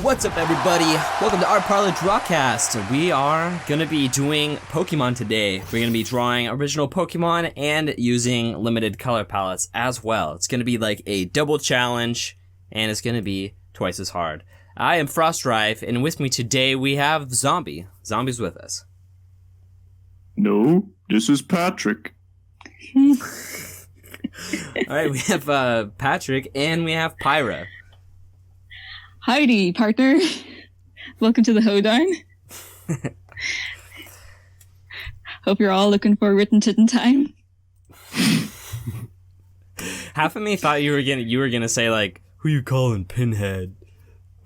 What's up, everybody? Welcome to our Parlor DrawCast. We are gonna be doing Pokemon today. We're gonna be drawing original Pokemon and using limited color palettes as well. It's gonna be like a double challenge, and it's gonna be twice as hard. I am FrostDrive, and with me today we have Zombie. Zombie's with us. No, this is Patrick. Alright, we have Patrick, and we have Pyra. Howdy, partner. Welcome to the hoedown. Hope you're all looking forward to written time. Half of me thought you were gonna say like, "Who you calling, Pinhead?"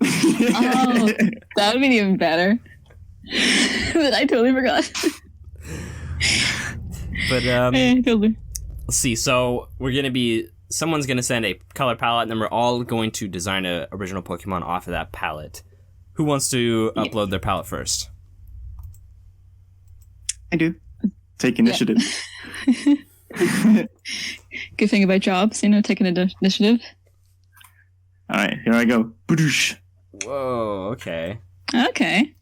Oh, that would be even better. But I totally forgot. But Totally. let's see. So someone's gonna send a color palette, and then we're all going to design an original Pokemon off of that palette. Who wants to upload their palette first? I do. Take initiative. Good thing about jobs, taking initiative. Alright, here I go. Badoosh. Whoa. Okay. Okay.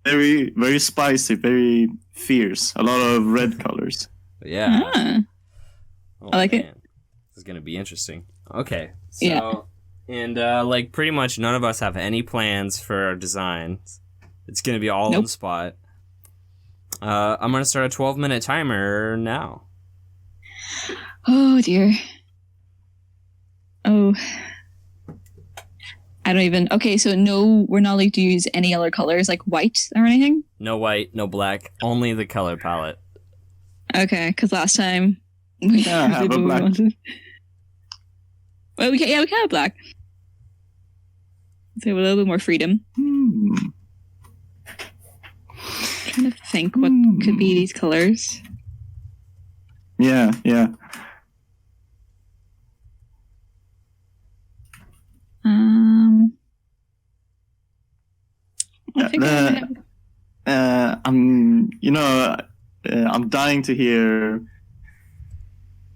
Very, very spicy, very fierce. A lot of red colors. Yeah. Ah. Oh, I like it. This is gonna be interesting. Okay. So, Yeah. and pretty much none of us have any plans for our designs. It's gonna be all on the spot. I'm gonna start a 12-minute timer now. Oh, dear. Oh. I don't even... Okay, so no, we're not allowed to use any other colors, like white or anything? No white, no black, only the color palette. Okay, because last time... we Yeah, have a black. Well, we can have black. So we have a little bit more freedom. Trying to think what could be these colors. Yeah. I think I'm dying to hear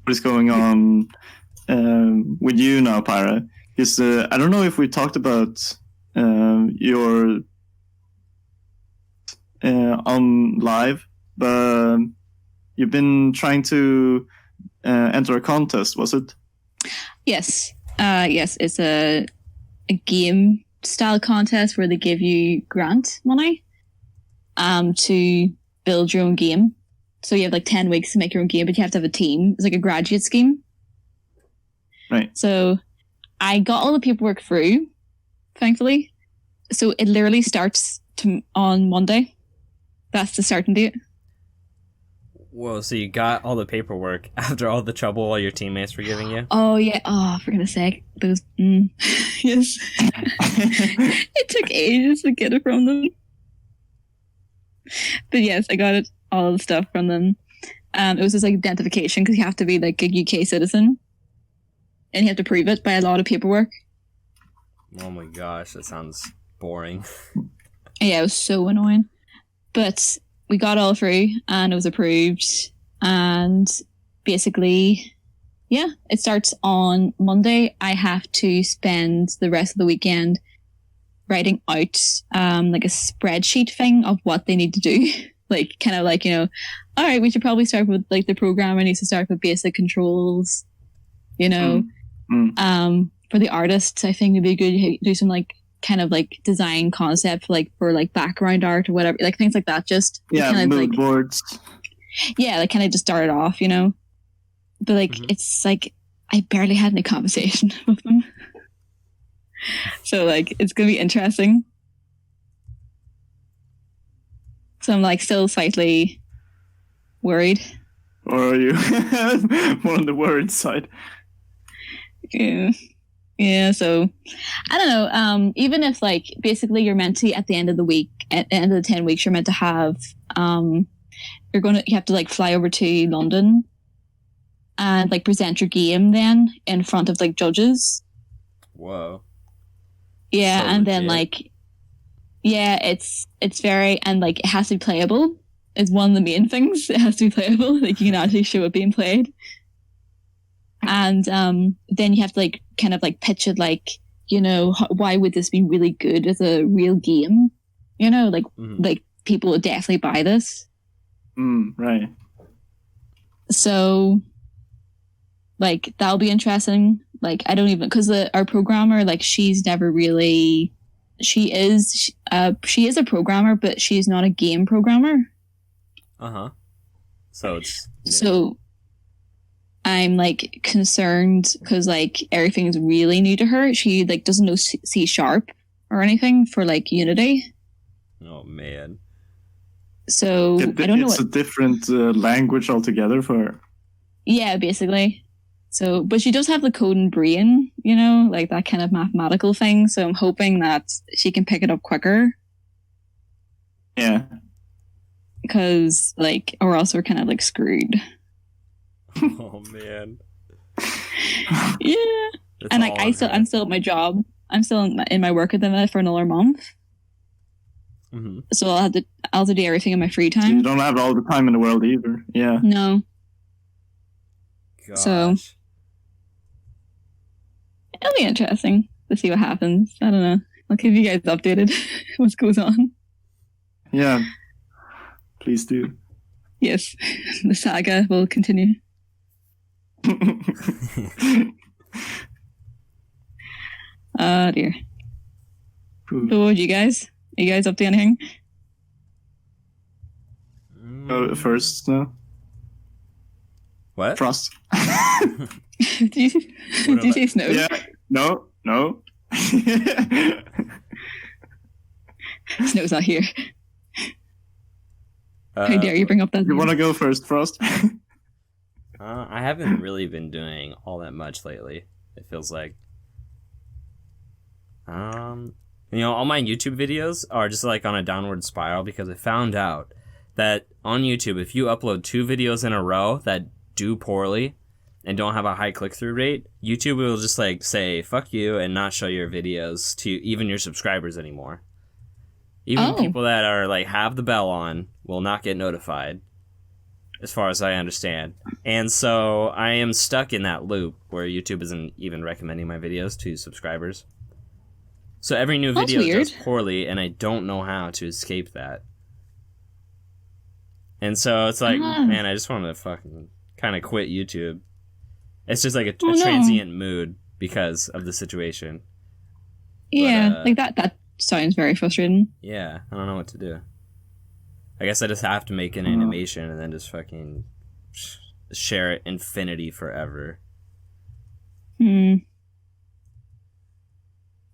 what is going on with you now, Pyra. Because I don't know if we talked about your on live, but you've been trying to enter a contest, was it? Yes. Yes, it's a game style contest where they give you grant money to build your own game. So you have like 10 weeks to make your own game, but you have to have a team. It's like a graduate scheme. Right. So I got all the paperwork through, thankfully. So it literally starts on Monday. That's the starting date. Whoa, so you got all the paperwork after all the trouble all your teammates were giving you? Oh, yeah. Oh, for goodness sake. Those, yes. It took ages to get it from them. But yes, I got all the stuff from them. It was just like identification because you have to be like a UK citizen. And you have to prove it by a lot of paperwork. Oh my gosh, that sounds boring. Yeah, it was so annoying. But we got all through and it was approved. And basically, yeah, it starts on Monday. I have to spend the rest of the weekend writing out like a spreadsheet thing of what they need to do. Like, kind of like, all right, we should probably start with like the programmer needs to start with basic controls, For the artists, I think it'd be good to do some like kind of like design concept like for like background art or whatever, like things like that. Just kind of mood boards. Yeah, like kind of just start it off, But like it's like I barely had any conversation with them, so like it's gonna be interesting. So I'm like still slightly worried. Or are you more on the worried side? Yeah, so I don't know. Even if like basically you're meant to at the end of the week, at the end of the 10 weeks, you're meant to have you have to like fly over to London and like present your game then in front of like judges. Whoa. Yeah, so and then legit. like it's very and like it has to be playable. Is one of the main things. It has to be playable. Like you can actually show it being played. And then you have to like kind of like pitch it like, you know, why would this be really good as a real game? You know, like like people would definitely buy this. Right. So, like, that'll be interesting. Like, I don't even, because our programmer, like, she's never really, she is a programmer, but she's not a game programmer. So it's So I'm like concerned because like everything is really new to her. She like doesn't know C# or anything for like Unity. Oh man. So I don't know. It's a different language altogether for her. Yeah, basically. So, but she does have the code and brain, you know, like that kind of mathematical thing. So I'm hoping that she can pick it up quicker. Yeah. Because like, or else we're kind of like screwed. Oh man. Yeah. That's and like I'm still at my job. I'm still in my work at the minute for another month. So I'll have to do everything in my free time. You don't have all the time in the world either. Yeah. No. Gosh. So it'll be interesting to see what happens. I don't know. I'll keep you guys updated what goes on. Yeah. Please do. Yes. The saga will continue. Oh dear. So what would you guys? Are you guys up to anything? First, no. What? Frost. Did you say snow? Yeah. No. Snow's not here. How dare you bring up that? You want to go first, Frost? I haven't really been doing all that much lately. It feels like. You know, all my YouTube videos are just like on a downward spiral because I found out that on YouTube, if you upload 2 videos in a row that do poorly and don't have a high click-through rate, YouTube will just like say, fuck you, and not show your videos to even your subscribers anymore. Even people that are like have the bell on will not get notified, as far as I understand. And so I am stuck in that loop where YouTube isn't even recommending my videos to subscribers. So every new video does poorly, and I don't know how to escape that. And so it's like, man, I just want to fucking kind of quit YouTube. It's just like a transient mood because of the situation. Yeah, but, like that sounds very frustrating. Yeah, I don't know what to do. I guess I just have to make an animation and then just fucking share it infinity forever.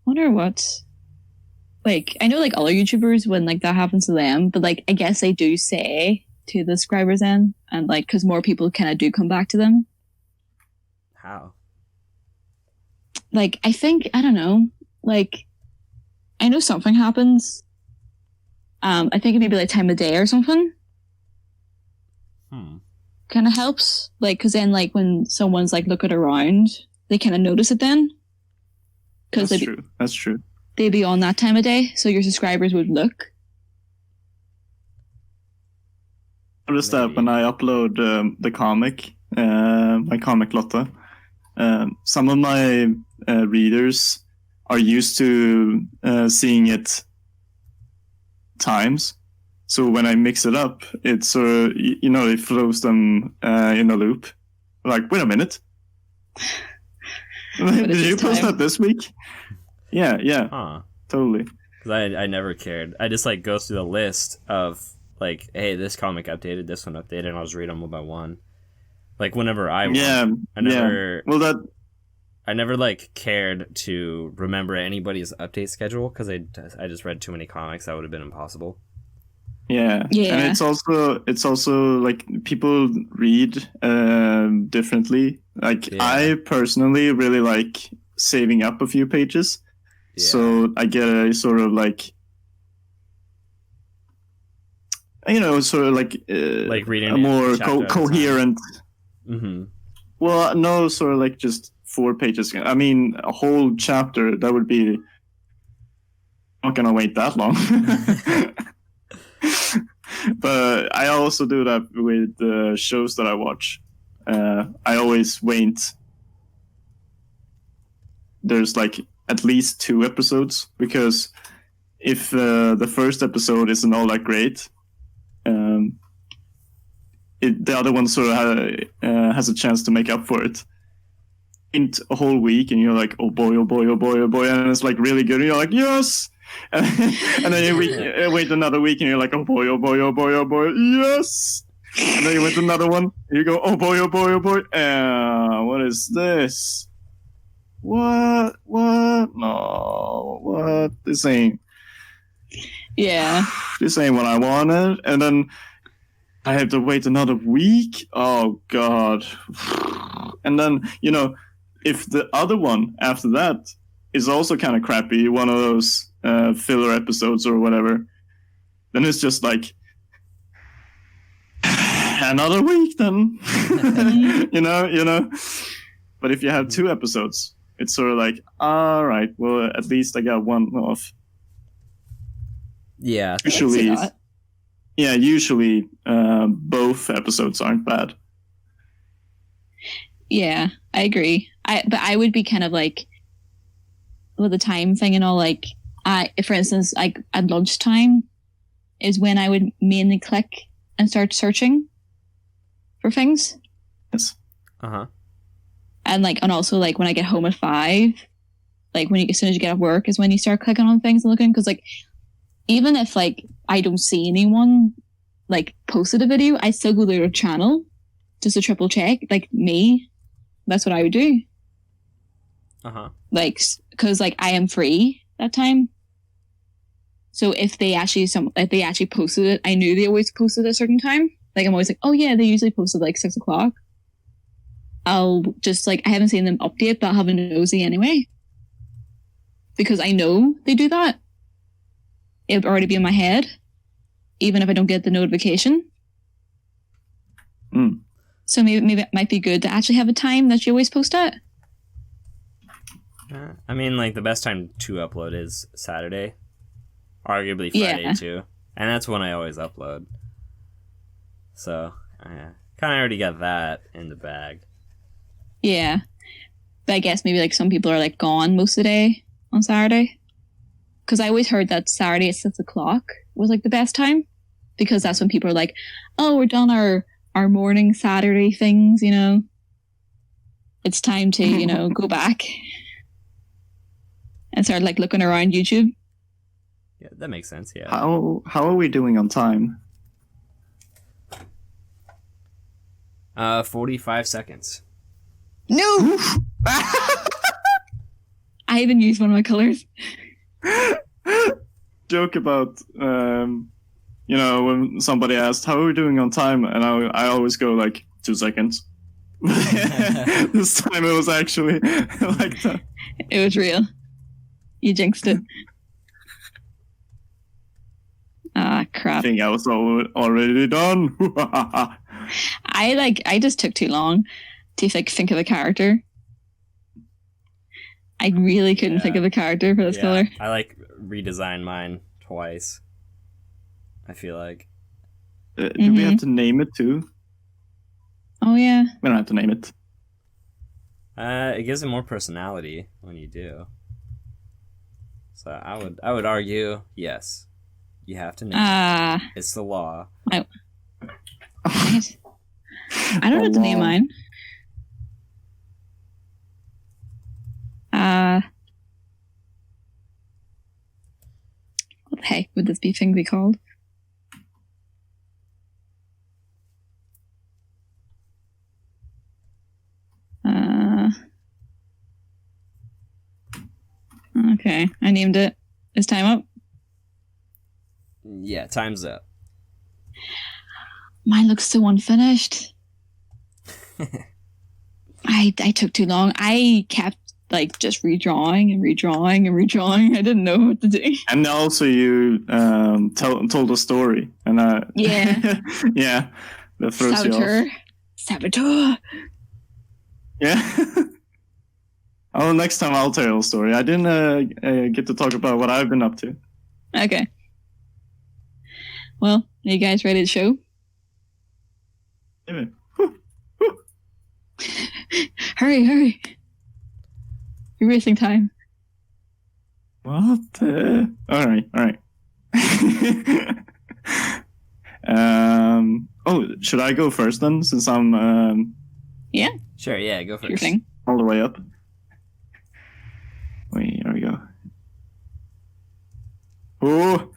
Wonder what, like, I know like other YouTubers when like that happens to them, but like I guess they do say to the subscribers then, and like because more people kind of do come back to them. How? Like I think I don't know. Like I know something happens. I think it may be like time of day or something. Kind of helps, like because then like when someone's like looking around, they kind of notice it then. Because that's true. They'd be on that time of day, so your subscribers would look. I noticed that when I upload the comic, my comic Lotta, some of my readers are used to seeing it times. So when I mix it up, it's it throws them in a loop. Like, wait a minute. Did you post that this week? Yeah. Totally. Because I never cared. I just like go through the list of like, hey, this comic updated, this one updated, and I'll just read them one by one. Like whenever I want. Yeah. I never. Yeah. Well, I never like cared to remember anybody's update schedule because I just read too many comics. That would have been impossible. Yeah. And it's also like people read differently. Like I personally really like saving up a few pages, so I get a sort of like like reading a more coherent. Well, no, sort of like just 4 pages. I mean, a whole chapter that would be not gonna wait that long. But I also do that with the shows that I watch. I always wait. There's like at least 2 episodes, because if the first episode isn't all that great, the other one sort of has a chance to make up for it. In a whole week, and you're like, oh boy, oh boy, oh boy, oh boy, and it's like really good, and you're like, yes! And then you wait another week, and you're like, oh boy, oh boy, oh boy, oh boy, yes! And then you wait another one, and you go, oh boy, oh boy, oh boy, what is this? What? No, what? This ain't what I wanted. And then I have to wait another week. Oh god. And then, if the other one after that is also kind of crappy, one of those filler episodes or whatever, then it's just like another week then. you know. But if you have 2 episodes, it's sort of like, all right, well, at least I got one off. Yeah. Usually both episodes aren't bad. Yeah, I agree. But I would be kind of like, with the time thing and all, like, for instance, like at lunchtime is when I would mainly click and start searching for things. Yes. Uh-huh. And also like when I get home at 5, like as soon as you get off work is when you start clicking on things and looking, because like even if like I don't see anyone like posted a video, I still go to their channel just to triple check. Like me, that's what I would do. Uh-huh. Like, because like I am free that time, so if they actually posted it, I knew they always posted at a certain time. Like I'm always like, oh yeah, they usually posted like 6 o'clock. I'll just like, I haven't seen them update, but I'll have a nosy anyway, because I know they do that. It'll already be in my head, even if I don't get the notification. So maybe it might be good to actually have a time that you always post at. I mean, like, the best time to upload is Saturday. Arguably Friday, too. And that's when I always upload. So, kind of already got that in the bag. Yeah. But I guess maybe, like, some people are, like, gone most of the day on Saturday. Because I always heard that Saturday at 6 o'clock was, like, the best time. Because that's when people are like, oh, we're done our morning Saturday things, It's time to, go back and start, like, looking around YouTube. Yeah, that makes sense, yeah. How are we doing on time? 45 seconds. No! I even used one of my colors. Joke about, when somebody asked, how are we doing on time? And I always go, like, 2 seconds. This time it was actually like that. It was real. You jinxed it. Ah, crap. I think I was already done. I just took too long to think of a character. I really couldn't think of a character for this color. I redesigned mine twice. I feel like. Do we have to name it too? Oh yeah. We don't have to name it. It gives it more personality when you do. So I would argue yes. You have to name it. It's the law. I don't have to name mine. What the heck would this thing be called? Okay, I named it. Is time up? Yeah, time's up. Mine looks so unfinished. I took too long. I kept just redrawing and redrawing and redrawing. I didn't know what to do. And also you told a story. And yeah. Yeah. That throws you off. Saboteur. Yeah. Oh, next time I'll tell a story. I didn't get to talk about what I've been up to. Okay. Well, are you guys ready to show? Yeah. Hurry. You're wasting time. What? All right. Oh, should I go first then, since I'm Yeah, Sure, yeah, go your first. thing. all the way up? Wait, here we go. Oh,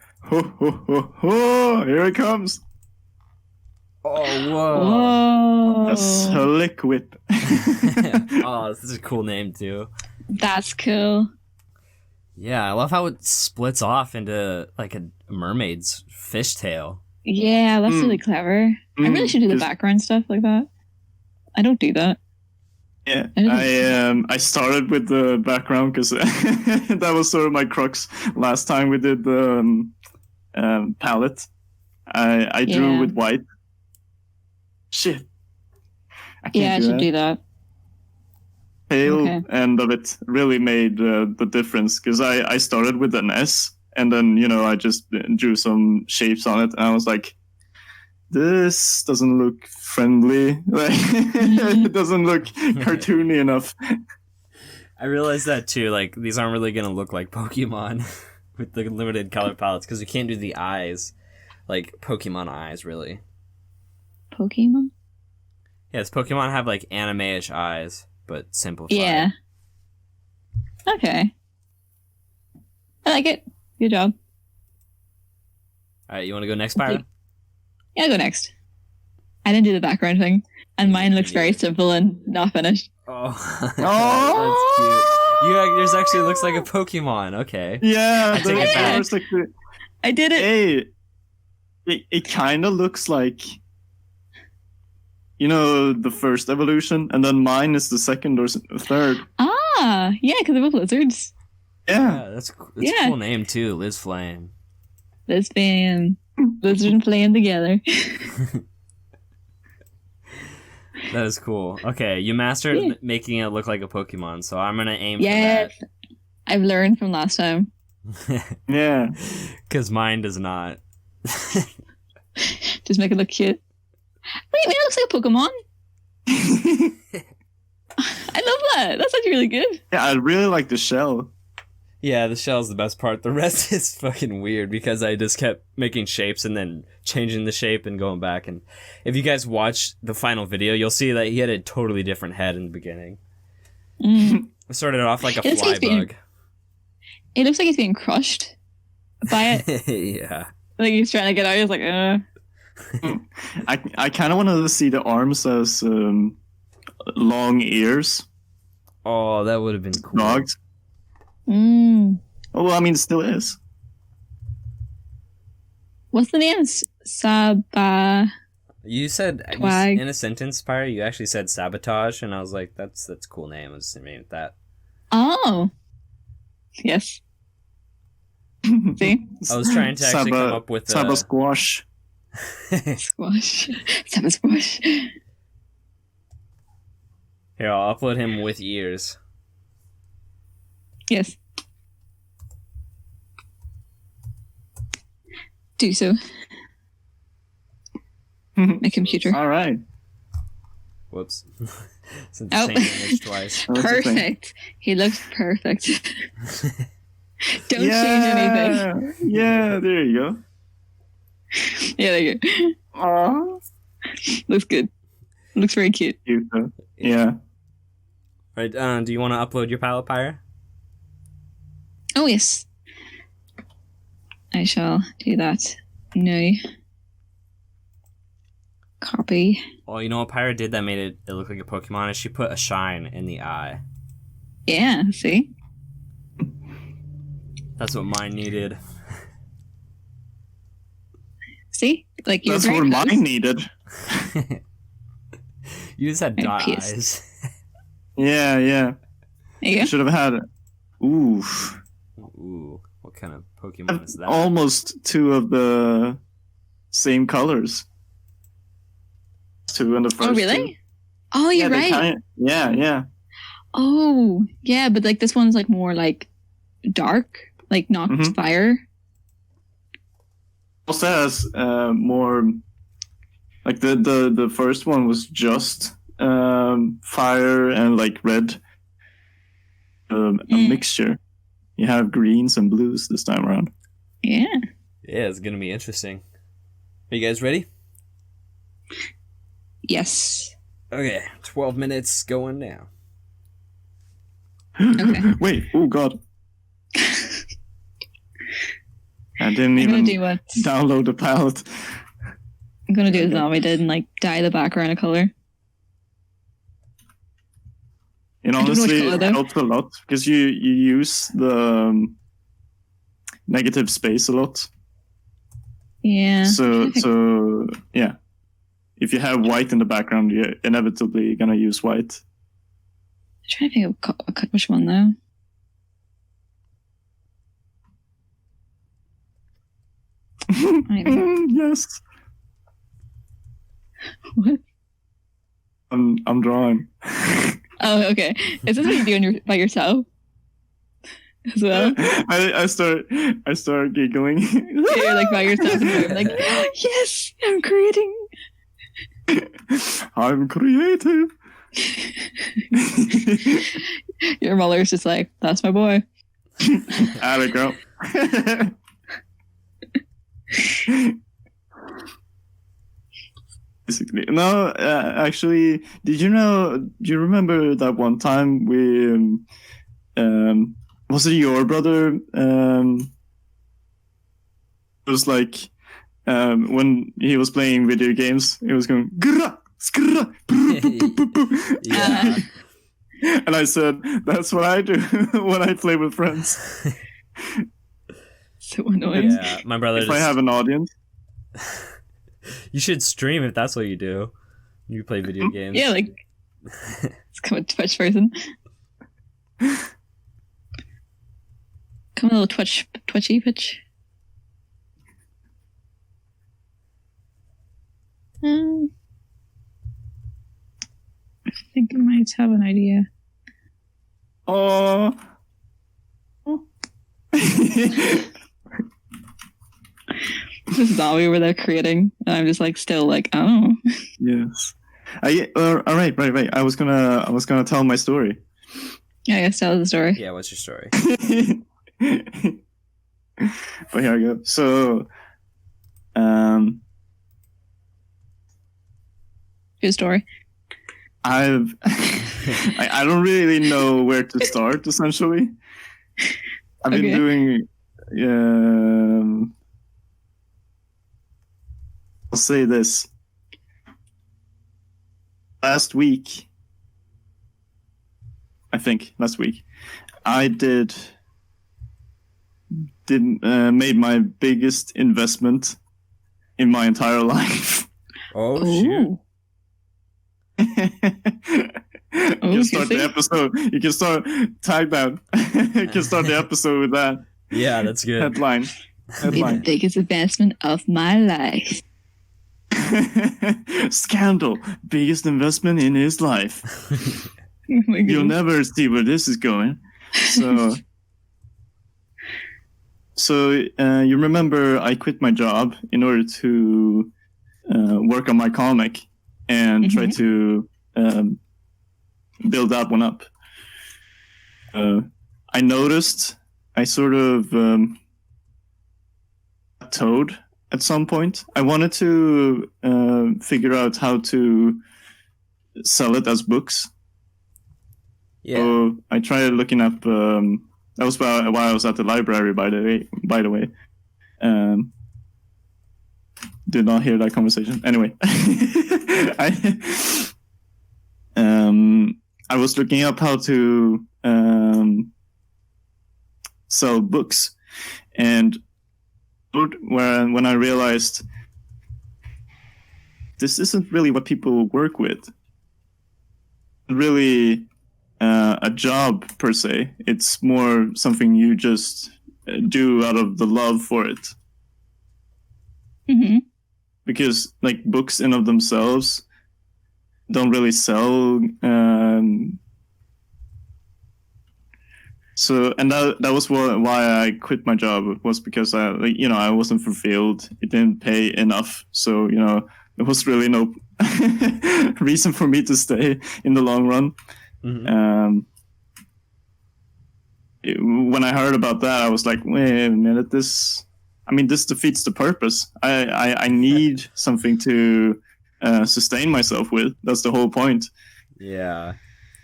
here it comes. Oh, whoa. Whoa. A slick whip. Oh, this is a cool name too. That's cool. Yeah, I love how it splits off into like a mermaid's fishtail. Yeah, that's really clever. I really should do the 'cause- background stuff like that. I don't do that. Yeah, I didn't- I started with the background because that was sort of my crux last time we did the palette. I drew Yeah. with white. Shit. I can't Yeah, I should that. do that. Tail Okay. end of it really made the difference because I started with an S and then I just drew some shapes on it and I was like, this doesn't look friendly. Like, it doesn't look cartoony enough. I realized that too. Like these aren't really gonna look like Pokemon with the limited color palettes because we can't do the eyes like Pokemon eyes really. Pokemon? Yes, Pokemon have like anime-ish eyes, but simplified. Yeah. Okay. I like it. Good job. All right, you want to go next, Pyra? Yeah, I'll go next. I didn't do the background thing, and mine looks very simple and not finished. Oh, Oh! that's cute. Yours actually looks like a Pokemon. Okay. Yeah, I take it back. I did it. Hey, it kind of looks like, the first evolution, and then mine is the second or third. Ah, yeah, because they're both lizards. Yeah. Yeah, that's a Yeah. cool name too, Liz Flame. Lesbian, lizard and playing together. That is cool. Okay, you mastered Yeah. making it look like a Pokemon, so I'm gonna aim Yes, I've learned from last time. for that. Yeah. Because mine does not. Just make it look cute. Wait, man, it looks like a Pokemon. I love that. That's actually really good. Yeah, I really like the shell. Yeah, the shell's the best part. The rest is fucking weird because I just kept making shapes and then changing the shape and going back. And if you guys watch the final video, you'll see that he had a totally different head in the beginning. Mm. It started off like a It's like fly bug. It looks like he's being crushed by it. Yeah. Like he's trying to get out. He's like, I kind of want to see the arms as long ears, Oh, that would have been cool. dogs. mm. Oh, well, I mean, it still is. What's the name? Saba. You said Twag. in a sentence, Pyre, you actually said sabotage, and I was like, that's a cool name. I was just naming it that. Oh. Yes. See? I was trying to actually come up with Saba squash. Squash. Saba squash. Here, I'll upload him with ears. Yes. Do so. My computer. All right. Whoops. Sent Oh. the same image twice. That's the thing. Perfect. He looks perfect. Don't change anything. Yeah, there you go. Yeah, there you go. Aww. Looks good. Looks very cute. Cute, though. Yeah. Right, do you want to upload your palette, Pyre? Oh, yes. I shall do that now. Copy. Well, you know what Pyre did that made it look like a Pokemon is she put a shine in the eye. Yeah, see? That's what mine needed. See? Like you're That's very what close. mine needed. You just had Very dot pissed. eyes. Yeah. There you go. Should have had it. Oof. Ooh, what kind of Pokemon is that? Almost two of the same colors. Two in the first. Oh, really? two. Oh, you're they right. Yeah. Oh, yeah, but like this one's like more like dark, like not Mhm. fire. Also has more. Like the first one was just fire and like red. A Mm. mixture. you have greens and blues this time around. Yeah. Yeah, it's gonna be interesting. Are you guys ready? Yes. Okay, 12 minutes going now. Okay. Wait, oh god. I didn't I'm gonna even do what download the palette. I'm gonna do as Nami did and like dye the background a color. It don't know which honestly colour, though. helps a lot because you use the negative space a lot. Yeah. So yeah, if you have white in the background, you're inevitably gonna use white. I'm trying to think of which one though. Yes, What? I'm drawing. Oh, okay. Is this what you do by yourself as well? I start giggling. Yeah, you're like by yourself and I'm like, yes, I'm creating. I'm creative. Your Muller's just like, that's my boy. There we go. Basically, no. Actually, do you remember that one time we? Was it your brother? It was like when he was playing video games, he was going. Grrrah, skrrrah, brr, boo, boo, boo, boo." Yeah. And I said, "That's what I do when I play with friends. So annoying. Yeah, my brother If I have an audience." You should stream if that's what you do. You play video games. Yeah, like it's come a Twitch person. Come a little twitchy pitch. I think I might have an idea. Oh. This is all we were there creating, and I'm just like still like, oh. Yes. All right. I was gonna tell my story. Yeah, I guess tell the story. Yeah, what's your story? But here I go. So, Good story. I don't really know where to start. Essentially, I've been doing. I'll say this. Last week, I made my biggest investment in my entire life. Oh, shoot. You can start the episode. You can start tag that. You can start the episode with that. Yeah, that's good. Headline. The biggest investment of my life. Scandal. Biggest investment in his life. Oh my You'll goodness. never see where this is going. So you remember I quit my job in order to work on my comic and try to build that one up. I noticed I sort of plateaued at some point. I wanted to figure out how to sell it as books. Yeah. So I tried looking up. That was while I was at the library, by the way. Did not hear that conversation. Anyway, I was looking up how to sell books, and when I realized this isn't really what people work with, really a job per se. It's more something you just do out of the love for it. Mm-hmm. Because like books in of themselves don't really sell. So, and that was why I quit my job, was because I wasn't fulfilled. It didn't pay enough. So, there was really no reason for me to stay in the long run. Mm-hmm. when I heard about that, I was like, wait a minute, this defeats the purpose. I need something to sustain myself with. That's the whole point. Yeah.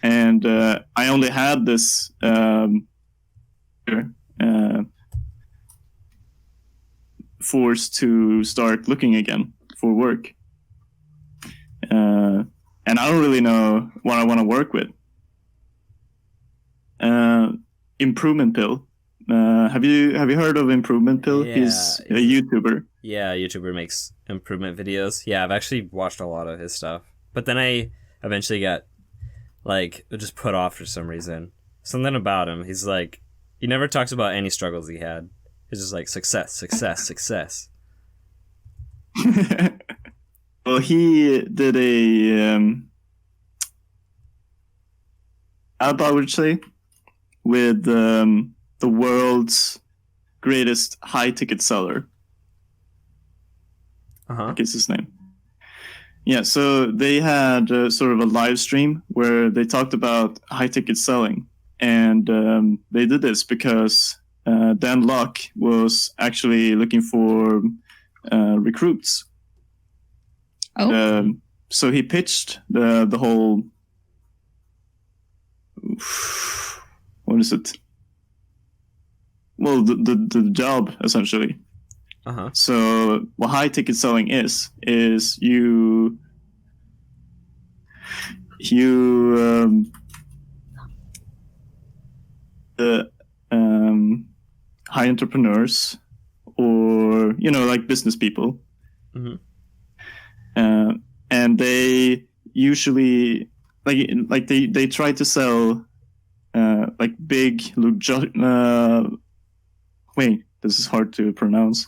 And I only had this force to start looking again for work. And I don't really know what I want to work with. Improvement Pill. Have you heard of Improvement Pill? Yeah, He's a YouTuber. Yeah, YouTuber makes improvement videos. Yeah, I've actually watched a lot of his stuff. But then I eventually got, like, just put off for some reason. Something about him. He's like, he never talks about any struggles he had. He's just like, success, success, success. Well, he did a I would say, with the world's greatest high ticket seller. I guess his name. Yeah, so they had sort of a live stream where they talked about high ticket selling, and they did this because Dan Locke was actually looking for recruits. Oh. So he pitched the whole. What is it? Well, the job essentially. So what high ticket selling is you high entrepreneurs, or like business people, and they usually like they try to sell like big wait, this is hard to pronounce.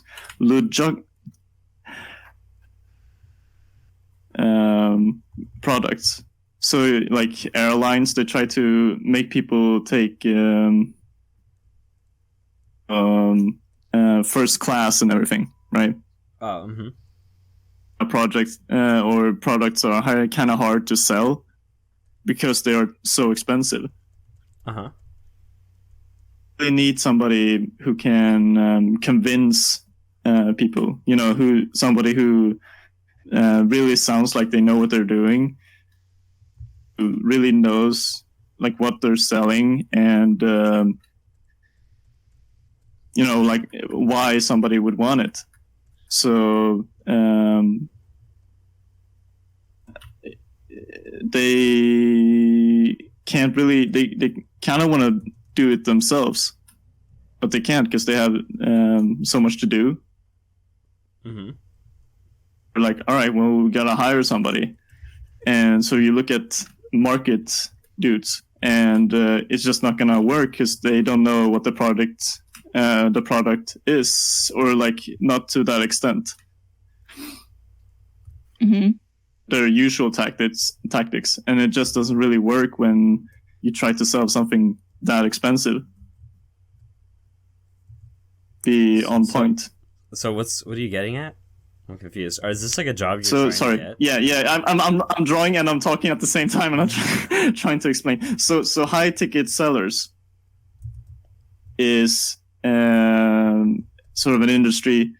Products. So like airlines, they try to make people take first class and everything, right? Projects or products are kind of hard to sell because they are so expensive. They need somebody who can convince people, somebody who really sounds like they know what they're doing, who really knows like what they're selling, and like why somebody would want it. So they can't really, they kind of want to do it themselves, but they can't because they have so much to do. They're like, all right, well, we gotta hire somebody, and so you look at market dudes, and it's just not gonna work because they don't know what the product is, or like not to that extent. Their usual tactics, and it just doesn't really work when you try to sell something that expensive. Be on point. So what are you getting at? I'm confused. Or is this like a job you're trying to get? Yeah. I'm drawing and I'm talking at the same time, and I'm trying to explain. So high ticket sellers is sort of an industry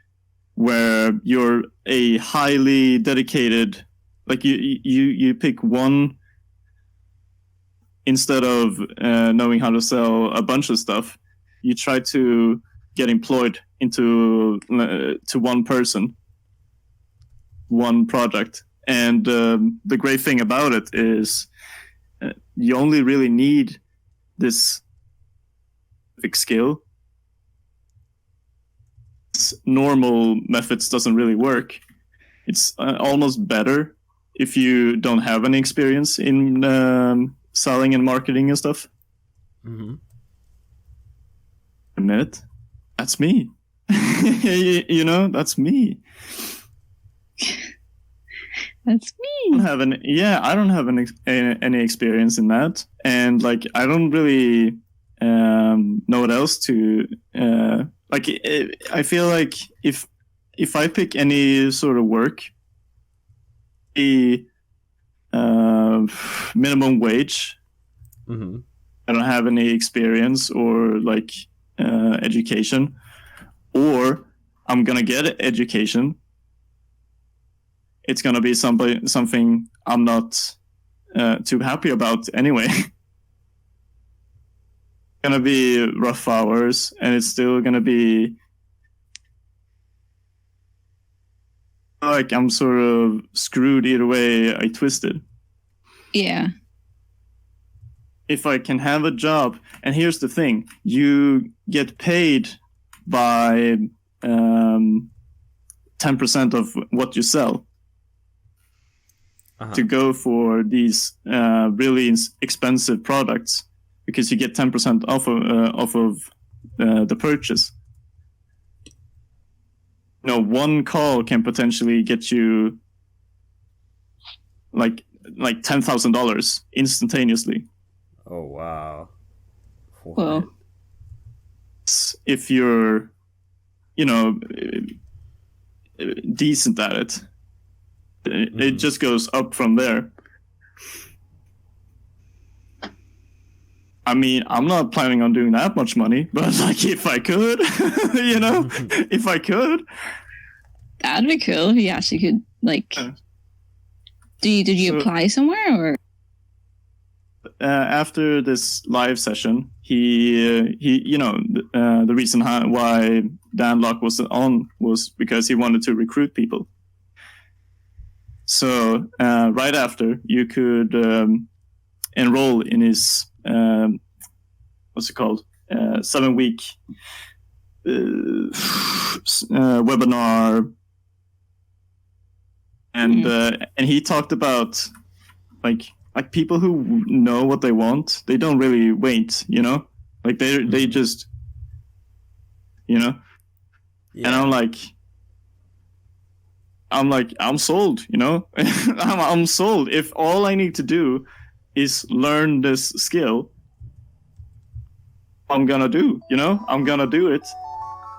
where you're a highly dedicated, like you pick one instead of knowing how to sell a bunch of stuff. You try to get employed into to one person, one project, and the great thing about it is you only really need this big skill. Normal methods doesn't really work. It's almost better if you don't have any experience in selling and marketing and stuff. A minute. That's me. That's me. That's me. I don't have any experience in that, and like I don't really know what else to like. I feel like if I pick any sort of work, the minimum wage I don't have any experience or like education, or I'm gonna get education. It's gonna be something I'm not too happy about anyway. Gonna be rough hours, and it's still gonna be like I'm sort of screwed either way I twist it. Yeah. If I can have a job, and here's the thing, you get paid by 10% of what you sell to go for these really expensive products, because you get 10% off of the purchase. One call can potentially get you like $10,000 instantaneously. Oh wow. Well, if you're, decent at it, it just goes up from there. I mean, I'm not planning on doing that much money, but like if I could, if I could, that'd be cool if you actually could. Like, did you apply somewhere or? After this live session, he the reason why Dan Locke was on was because he wanted to recruit people. So right after, you could enroll in his what's it called, 7-week webinar, and he talked about like people who know what they want, they don't really wait, like they just, yeah. And I'm sold, I'm sold. If all I need to do is learn this skill, I'm gonna do, I'm gonna do it,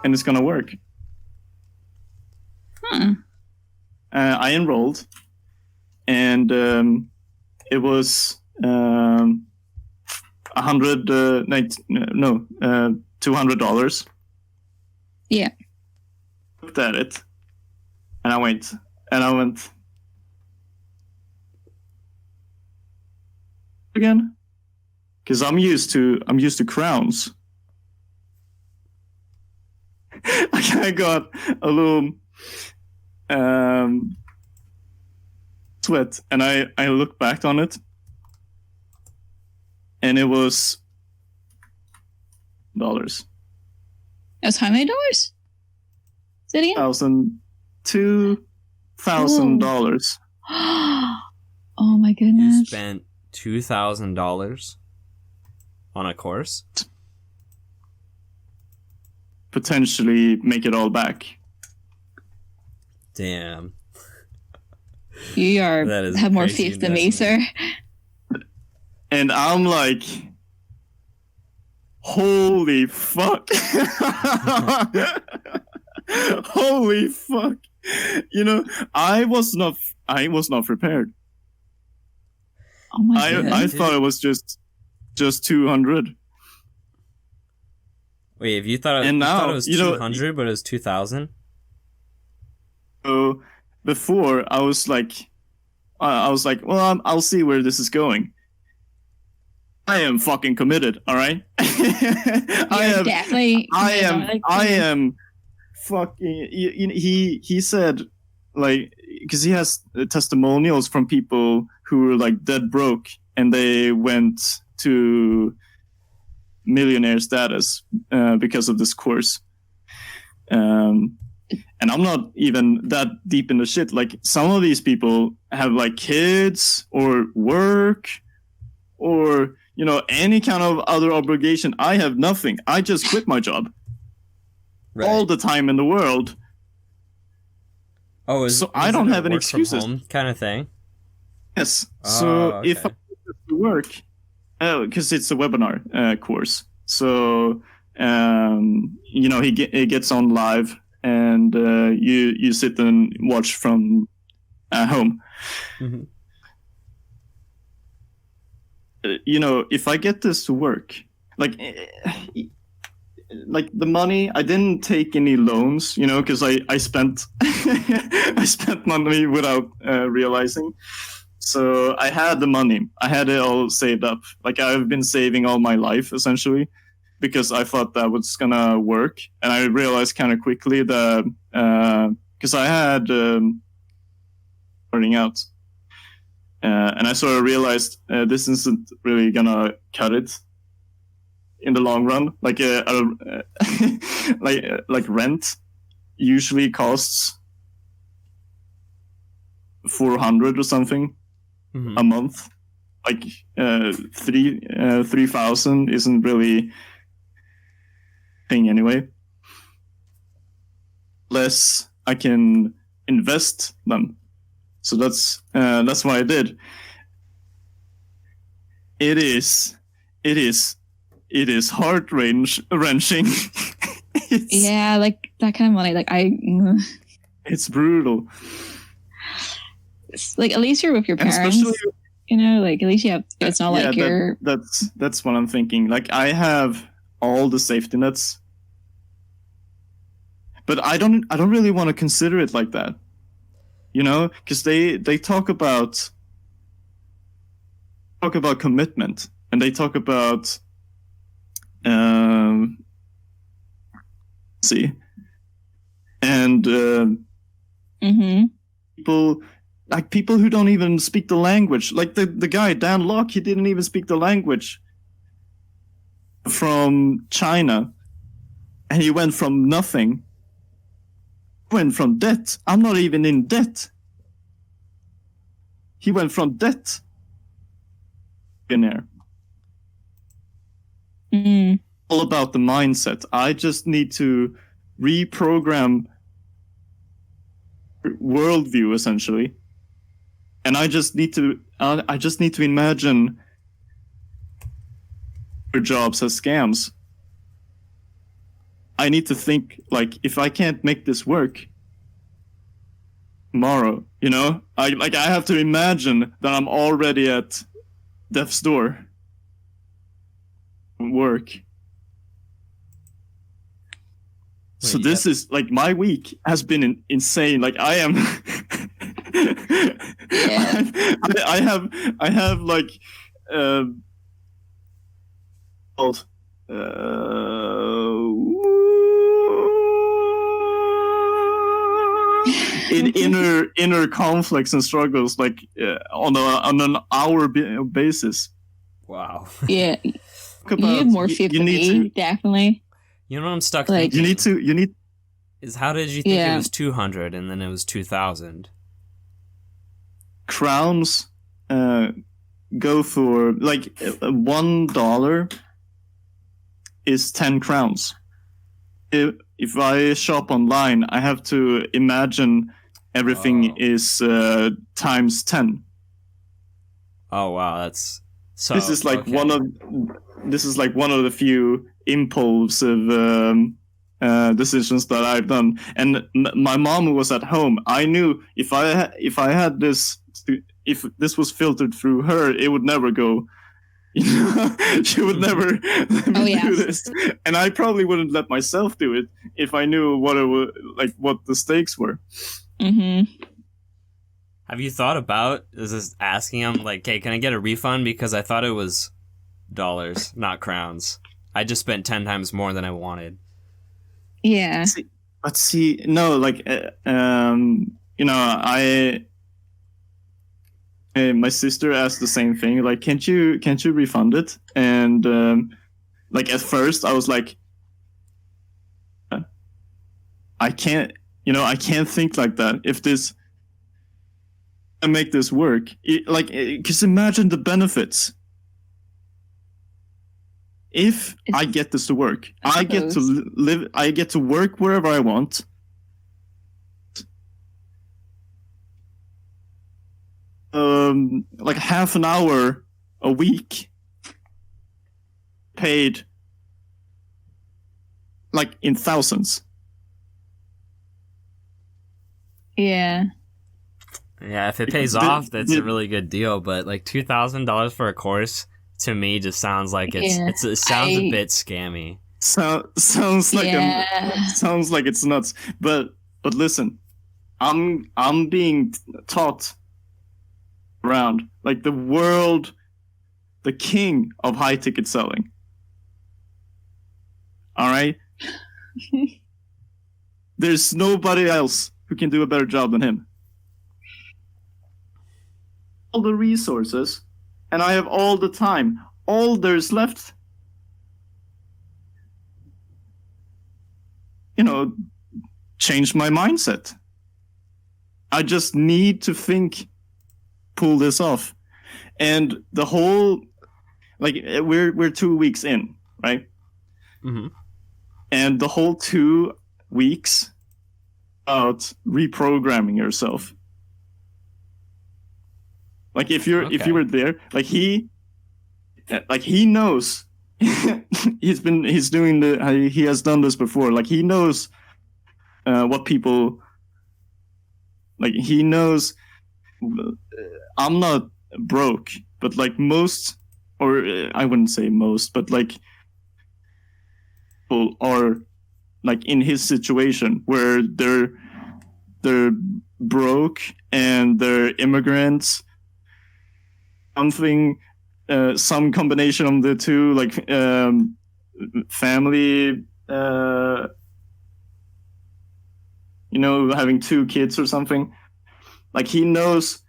and it's gonna work. I enrolled, and it was $200. Yeah. Looked at it, and I went again, because I'm used to crowns. I got a little sweat, and I looked back on it, and it was dollars. That's how many dollars? Say it again. $2,000. Oh my goodness! You spent $2,000 on a course. Potentially make it all back. Damn. You have more faith than me, sir. And I'm like, holy fuck. Holy fuck. I was not prepared. Oh my goodness. I thought it was just 200. Wait, if you thought it was 200, but it was 2,000? So before I was like, well, I'll see where this is going. I am fucking committed. All right. I am fucking. He said, like, because he has testimonials from people who were like dead broke, and they went to millionaire status because of this course. And I'm not even that deep in the shit. Like, some of these people have like kids or work or, any kind of other obligation. I have nothing. I just quit my job. Right. All the time in the world. Oh, so I don't have any excuses. From home kind of thing? Yes. So okay. If I work, because it's a webinar course. So, he gets on live, and you sit and watch from home. Mm-hmm. if I get this to work, like the money, I didn't take any loans, because I spent I spent money without realizing. So I had the money. I had it all saved up. Like I've been saving all my life essentially, because I thought that was gonna work, and I realized kind of quickly that because I had running out, and I sort of realized this isn't really gonna cut it in the long run. Like like rent usually costs 400 or something a month. Like 3,000 isn't really thing anyway. Less I can invest them. So that's what I did. It is heart wrenching. Yeah, like that kind of money. Like it's brutal. Like at least you're with your parents. Especially, like at least you have. It's not like you're. That's what I'm thinking. Like I have all the safety nets, but I don't really want to consider it like that. Because they talk about commitment, and they talk about see, and people who don't even speak the language, like the guy Dan Locke, he didn't even speak the language, from China, and he went from nothing. Went from debt. I'm not even in debt. He went from debt. Billionaire. All about the mindset. I just need to reprogram worldview essentially, and I just need to imagine your jobs as scams. I need to think like, if I can't make this work tomorrow, I have to imagine that I'm already at death's door. Work. So this is like, my week has been insane. Like I am. I have like in inner conflicts and struggles, like on an hour basis. Wow. Yeah. You have more faith than me, definitely. You know what I'm stuck like, thinking? You need. Is how did you think it was 200 and then it was 2,000? Crowns go for like $1 is 10 crowns. If I shop online, I have to imagine everything is times 10. Oh wow, that's so. This is like one of the few impulsive decisions that I've done. And my mom was at home. I knew if I had this, if this was filtered through her, it would never go. She would never let me do this, and I probably wouldn't let myself do it if I knew what it was, like what the stakes were. Have you thought about asking him like, "Hey, can I get a refund? Because I thought it was dollars, not crowns. I just spent 10 times more than I wanted." Yeah. No, like my sister asked the same thing, like, can't you refund it? And like at first I was like, I can't think like that. If this I make this work, because imagine the benefits. If I get this to work, I get to live, I get to work wherever I want. Like half an hour a week paid like in thousands. Yeah. Yeah, if it pays off, that's a really good deal. But like $2,000 for a course, to me just sounds like it sounds a bit scammy. Sounds like sounds like it's nuts. But listen, I'm being taught around like the king of high ticket selling. All right. There's nobody else who can do a better job than him. All the resources, and I have all the time. All there's left, change my mindset. I just need to pull this off. And the whole, like, we're 2 weeks in, right? Mm-hmm. And the whole 2 weeks about reprogramming yourself. Like if you were there, like he knows. he has done this before. Like he knows what people like. He knows I'm not broke, but like most, or I wouldn't say most, but like people are like in his situation where they're broke and they're immigrants. Something, some combination of the two, like family, having 2 kids or something. Like he knows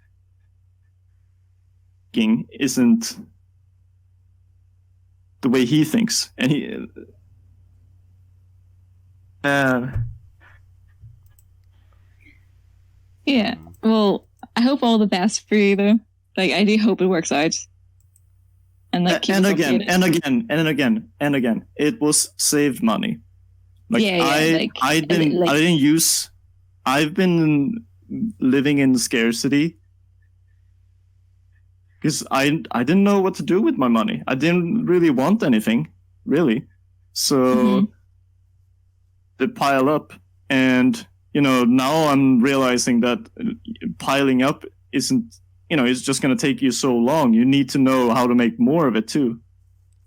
isn't the way he thinks, and he. Yeah. Well, I hope all the best for you, though. Like, I do hope it works out. And like, and again, it was saved money. Like I've been living in scarcity because I didn't know what to do with my money. I didn't really want anything, really. So they pile up, and now I'm realizing that piling up isn't. It's just going to take you so long. You need to know how to make more of it too.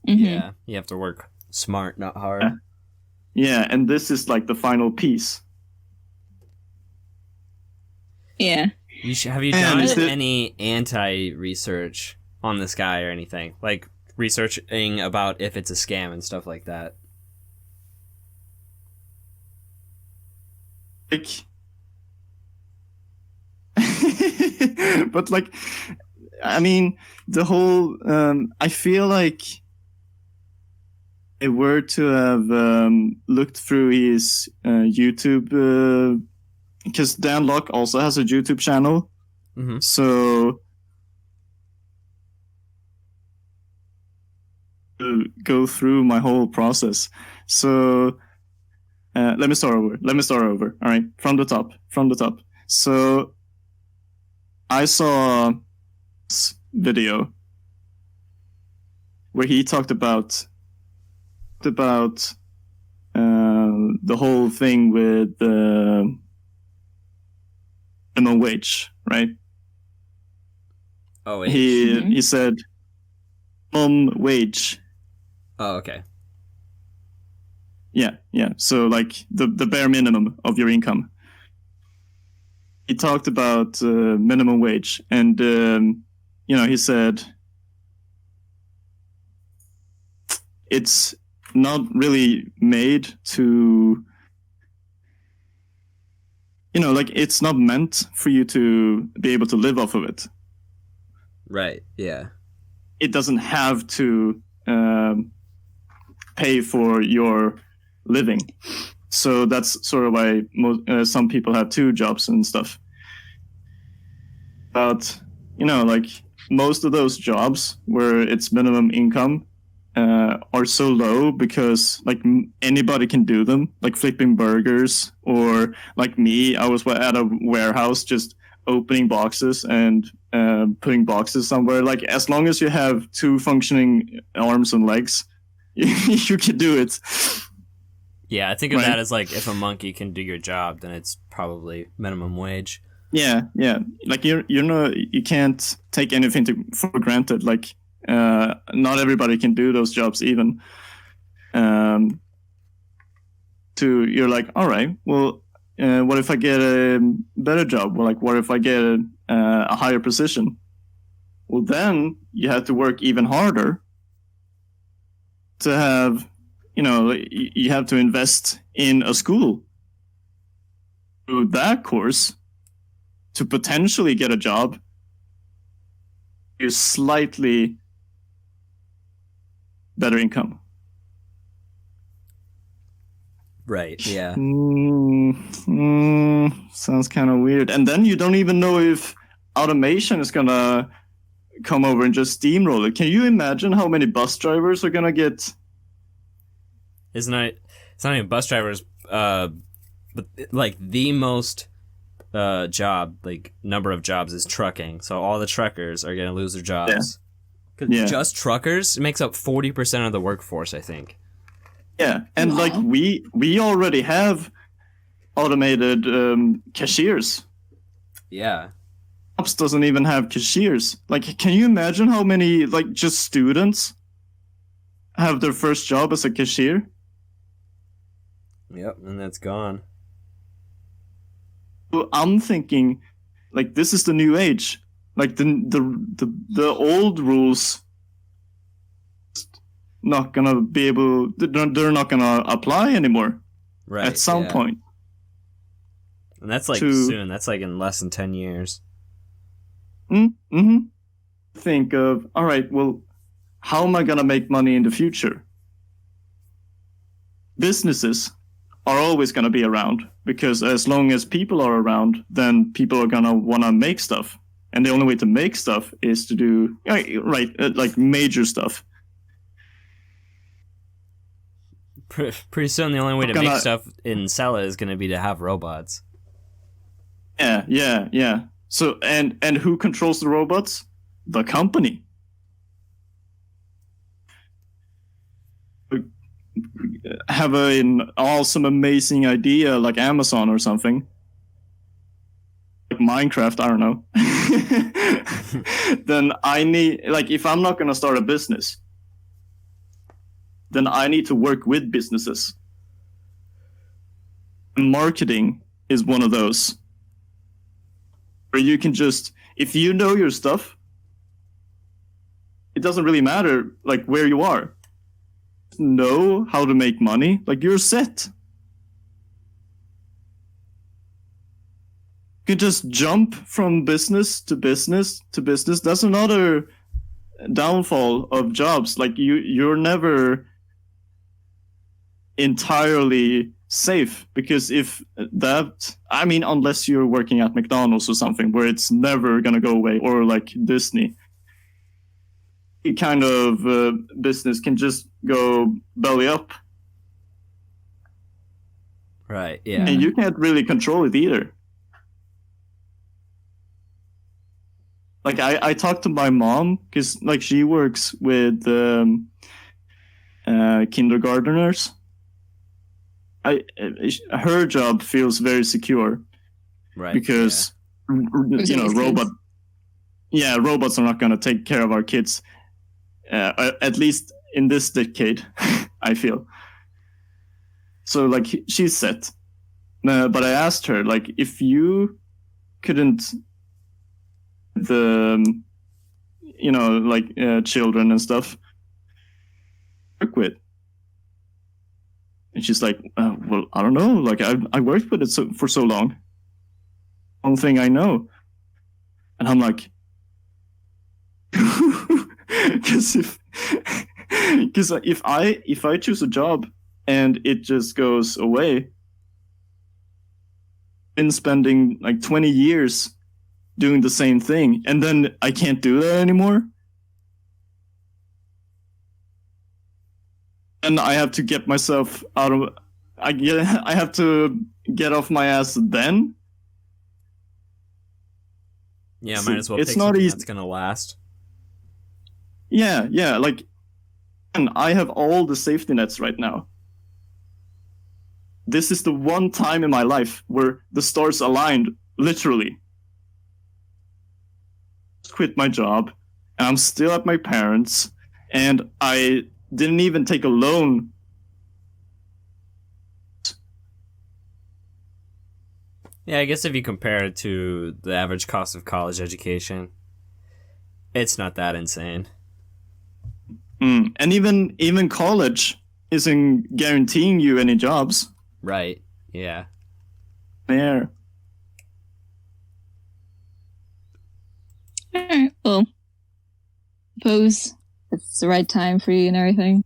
Mm-hmm. Yeah, you have to work smart, not hard. Yeah, and this is like the final piece. Yeah. Have you done any anti-research on this guy or anything? Like researching about if it's a scam and stuff like that? Like... But like, I mean, the whole I feel like if were to have looked through his YouTube, because Dan Locke also has a YouTube channel, so go through my whole process. So let me start over. All right, from the top. So I saw this video where he talked about the whole thing with minimum wage, right? Oh, he said minimum wage. Oh, okay. Yeah. So like the bare minimum of your income. He talked about minimum wage, and he said it's not really made to, like it's not meant for you to be able to live off of it. Right. Yeah. It doesn't have to pay for your living. So that's sort of why some people have 2 jobs and stuff. But, like most of those jobs where it's minimum income are so low because like anybody can do them, like flipping burgers, or like me, I was at a warehouse just opening boxes and putting boxes somewhere. Like as long as you have 2 functioning arms and legs, you can do it. Yeah, I think of that as like if a monkey can do your job, then it's probably minimum wage. Yeah. Like you can't take anything for granted. Like Not everybody can do those jobs even. You're like, all right, well, what if I get a better job? Well, like, what if I get a higher position? Well, then you have to work even harder to have, you have to invest in a school through that course to potentially get a job. You slightly better income. Right, yeah. Sounds kind of weird. And then you don't even know if automation is going to come over and just steamroll it. Can you imagine how many bus drivers are going to get? It's not even bus drivers, but like the most number of jobs is trucking. So all the truckers are going to lose their jobs. Yeah. Just truckers, it makes up 40% of the workforce, I think. Yeah, and wow. like we already have automated cashiers. Yeah. Ops doesn't even have cashiers. Like, can you imagine how many like just students have their first job as a cashier? Yep, and that's gone. Well, I'm thinking, like, this is the new age. Like the old rules not gonna be able. They're not gonna apply anymore. Right. At some point. And that's like soon. That's like in less than 10 years. Mm-hmm. Think of, all right, well, how am I gonna make money in the future? Businesses are always gonna be around because as long as people are around, then people are gonna wanna make stuff. And the only way to make stuff is to do, like major stuff. Pretty soon, the only way to make stuff and sell it is going to be to have robots. Yeah. So, and who controls the robots? The company. Have an awesome, amazing idea like Amazon or something. Like Minecraft, I don't know. Then I need, like, if I'm not going to start a business, then I need to work with businesses. Marketing is one of those. Where you can just, if you know your stuff, it doesn't really matter like where you are. Know how to make money, like you're set. You can just jump from business to business to business. That's another downfall of jobs. Like you're never entirely safe because if that, I mean, unless you're working at McDonald's or something where it's never gonna go away, or like Disney, kind of business can just go belly up. Right. Yeah. And you can't really control it either. Like I talked to my mom because like she works with kindergarteners. Her job feels very secure, right? Because robots are not going to take care of our kids, at least in this decade. I feel so. Like she's set, but I asked her like if you couldn't, children and stuff, work with. And she's like, well, I don't know. Like, I worked with it for so long. One thing I know. And I'm like, because if I choose a job and it just goes away, been spending like 20 years doing the same thing, and then I can't do that anymore. And I have to get myself out of. I have to get off my ass then. Yeah, might as well. It's pick not something easy. That's gonna last. Yeah. Like, and I have all the safety nets right now. This is the one time in my life where the stars aligned, literally. Quit my job, I'm still at my parents', and I didn't even take a loan. Yeah, I guess if you compare it to the average cost of college education, it's not that insane. And even college isn't guaranteeing you any jobs. Right. Yeah. There. Alright, well, suppose it's the right time for you and everything.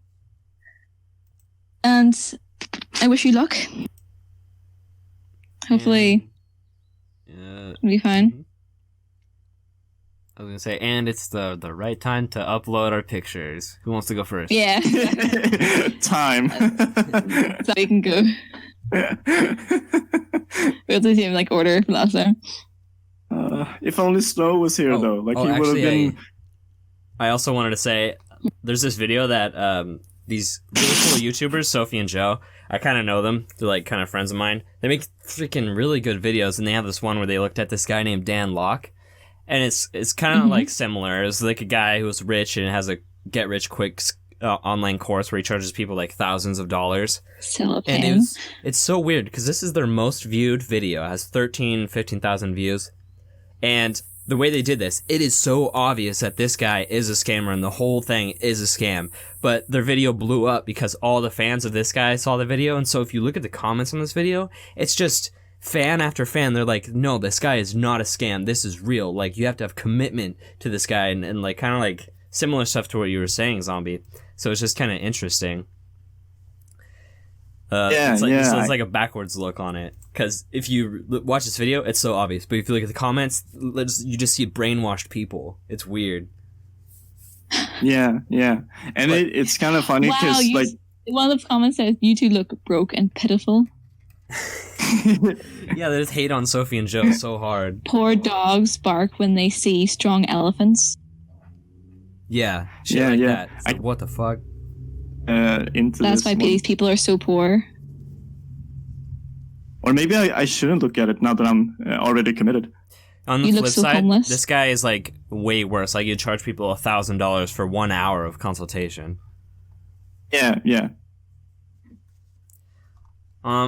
And I wish you luck. Hopefully, it'll be fine. I was gonna say, and it's the right time to upload our pictures. Who wants to go first? Yeah. Time. So you can go. We have to see him like order from last time. If only Snow was here, though. Like, he would have been... I also wanted to say, there's this video that these really cool YouTubers, Sophie and Joe, I kind of know them. They're like kind of friends of mine. They make freaking really good videos, and they have this one where they looked at this guy named Dan Locke, and it's kind of like similar. It's like a guy who's rich and has a get-rich-quick online course where he charges people like thousands of dollars. And it's so weird because this is their most viewed video. It has 15,000 views. And the way they did this, it is so obvious that this guy is a scammer and the whole thing is a scam. But their video blew up because all the fans of this guy saw the video. And so if you look at the comments on this video, it's just fan after fan. They're like, no, this guy is not a scam. This is real. Like, you have to have commitment to this guy and like kind of like similar stuff to what you were saying, Zombie. So it's just kind of interesting. It's like a backwards look on it. Because if you watch this video, it's so obvious. But if you look at the comments, you just see brainwashed people. It's weird. Yeah. And it's kind of funny because, like... One of the comments says, you two look broke and pitiful. Yeah, they just hate on Sophie and Joe so hard. Poor dogs bark when they see strong elephants. Yeah, that. It's like, what the fuck? That's why these people are so poor. Or maybe I shouldn't look at it now that I'm already committed. On the flip side, this guy is like way worse. Like, you charge people $1,000 for 1 hour of consultation. Yeah. Yeah,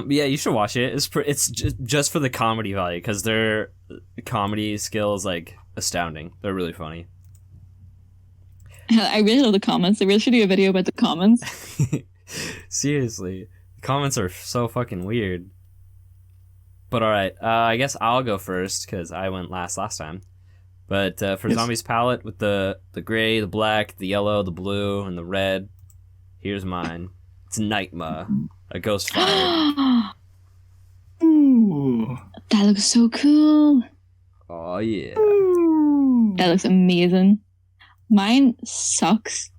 you should watch it. It's just for the comedy value, because their comedy skill is like astounding. They're really funny. I really love the comments. They really should do a video about the comments. Seriously, the comments are so fucking weird. But alright, I guess I'll go first, because I went last time. But for Zombie's palette, with the gray, the black, the yellow, the blue, and the red, here's mine. It's Nightmare, a ghost fire. Ooh. That looks so cool. Oh, yeah. Ooh. That looks amazing. Mine sucks.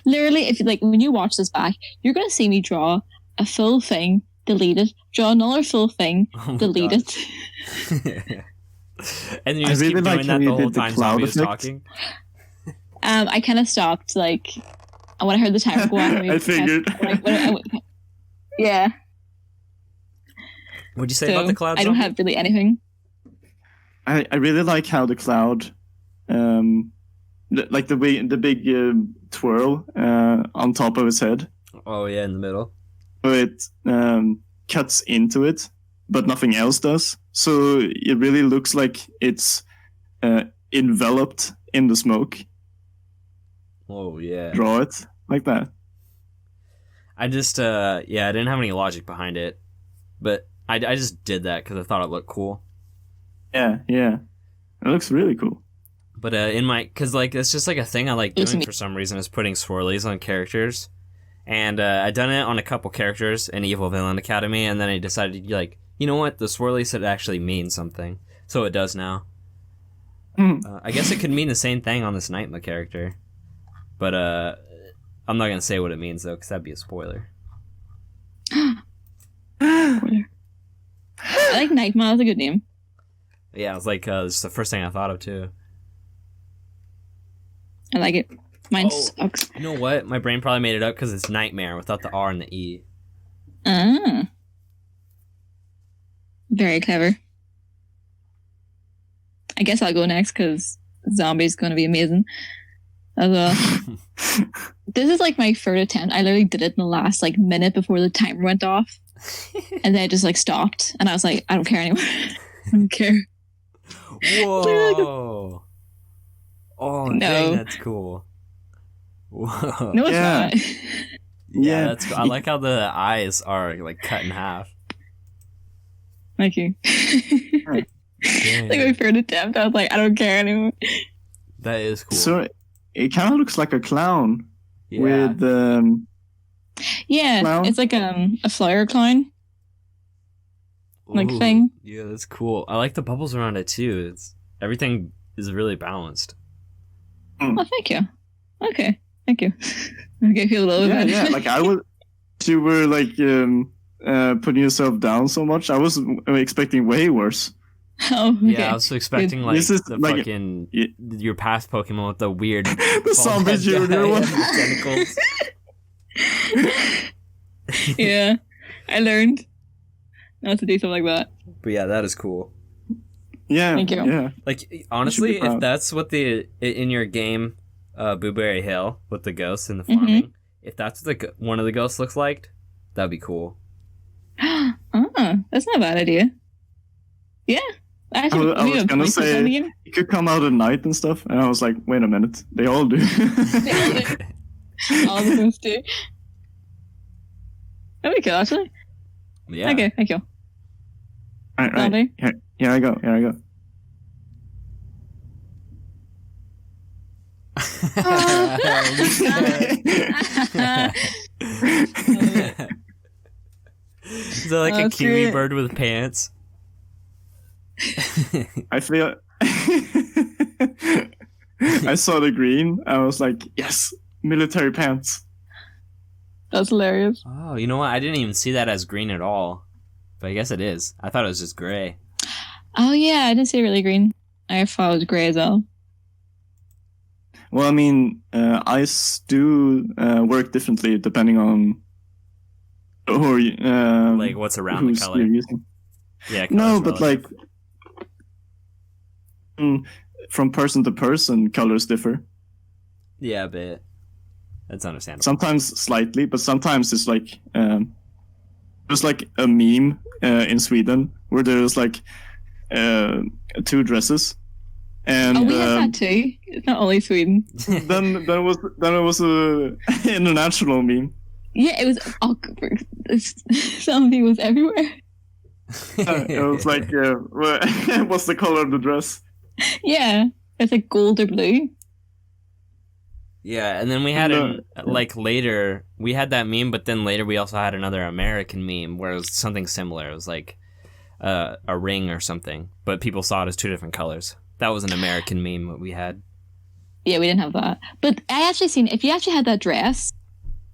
Literally, if like when you watch this back, you're going to see me draw a full thing, delete it, draw another full thing, delete it. And you just keep doing that the whole time Zombie is talking? I kind of stopped, like, when I heard the timer go on. I figured. Yeah. What'd you say about the cloud? I don't have really anything. I really like how the cloud, like the big twirl on top of his head. Oh yeah, in the middle. So it cuts into it, but nothing else does. So it really looks like it's enveloped in the smoke. Oh yeah. Draw it like that. I just I didn't have any logic behind it, but I just did that because I thought it looked cool. Yeah, it looks really cool. But because like it's just like a thing I like doing for some reason, is putting swirlies on characters, and I done it on a couple characters in Evil Villain Academy, and then I decided, like, you know what, the swirlies should actually mean something, so it does now. I guess it could mean the same thing on this Nightmare character, but I'm not gonna say what it means though, because that'd be a spoiler. Spoiler. I like Nightmare. That's a good name. Yeah, it was like it's the first thing I thought of too. I like it. Mine sucks. You know what? My brain probably made it up because it's Nightmare without the R and the E. Ah. Very clever. I guess I'll go next because zombie's going to be amazing as well. This is like my third attempt. I literally did it in the last like minute before the timer went off, and then I just like stopped, and I was like, I don't care anymore. I don't care. Whoa! Oh, No. dang, that's cool. Whoa. No, it's Yeah. not. Yeah, that's cool. I like how the eyes are like cut in half. Thank you. Dang. Like my third attempt, I was like, I don't care anymore. That is cool. So it kind of looks like a clown yeah. with Yeah, Clown? it's like a flyer clown. like Ooh, thing. Yeah, that's cool. I like the bubbles around it too. It's everything is really balanced. Oh, thank you. Okay, thank you. Okay, I feel a little Yeah, bit. yeah. Like I was, you were like putting yourself down so much. I was expecting way worse. Oh, okay. Yeah, I was expecting like This is the like- fucking Yeah. your past Pokemon with the weird The Zombie Junior one. tentacles. Yeah, I learned not to do something like that. But yeah, that is cool. Yeah, Thank you. yeah. Like honestly, if proud. that's what the in your game, Blueberry Hill with the ghosts and the farming, if that's what one of the ghosts looks like, that'd be cool. Oh, that's not a bad idea. Yeah. Actually, I was gonna say- on the game. It could come out at night and stuff, and I was like, wait a minute, they all do. All of those do. That'd be cool, actually. Yeah. Okay, thank you. Right, That'll right. do. Here I go. Here I go. Is that like a That's kiwi great. bird with pants? I feel. I saw the green. I was like, yes, military pants. That's hilarious. Oh, you know what? I didn't even see that as green at all. But I guess it is. I thought it was just gray. Oh, yeah, I didn't see really green. I thought it was grey as well. Well, I mean, eyes do work differently depending on who Like what's around the who's color. you're using. Yeah. No, color's but relative. like from person to person, colors differ. Yeah, but that's understandable. Sometimes slightly, but sometimes it's like there's like a meme in Sweden where there's like two dresses, and Oh, we have that too. It's not only Sweden. then it was a international meme. Yeah, it was awkward. Something was everywhere. It was like, what's the color of the dress? Yeah, it's like gold or blue. Yeah, and then we had like later we had that meme, but then later we also had another American meme where it was something similar. It was like a ring or something, but people saw it as two different colors. That was an American meme that we had. Yeah, we didn't have that. But I actually seen, if you actually had that dress,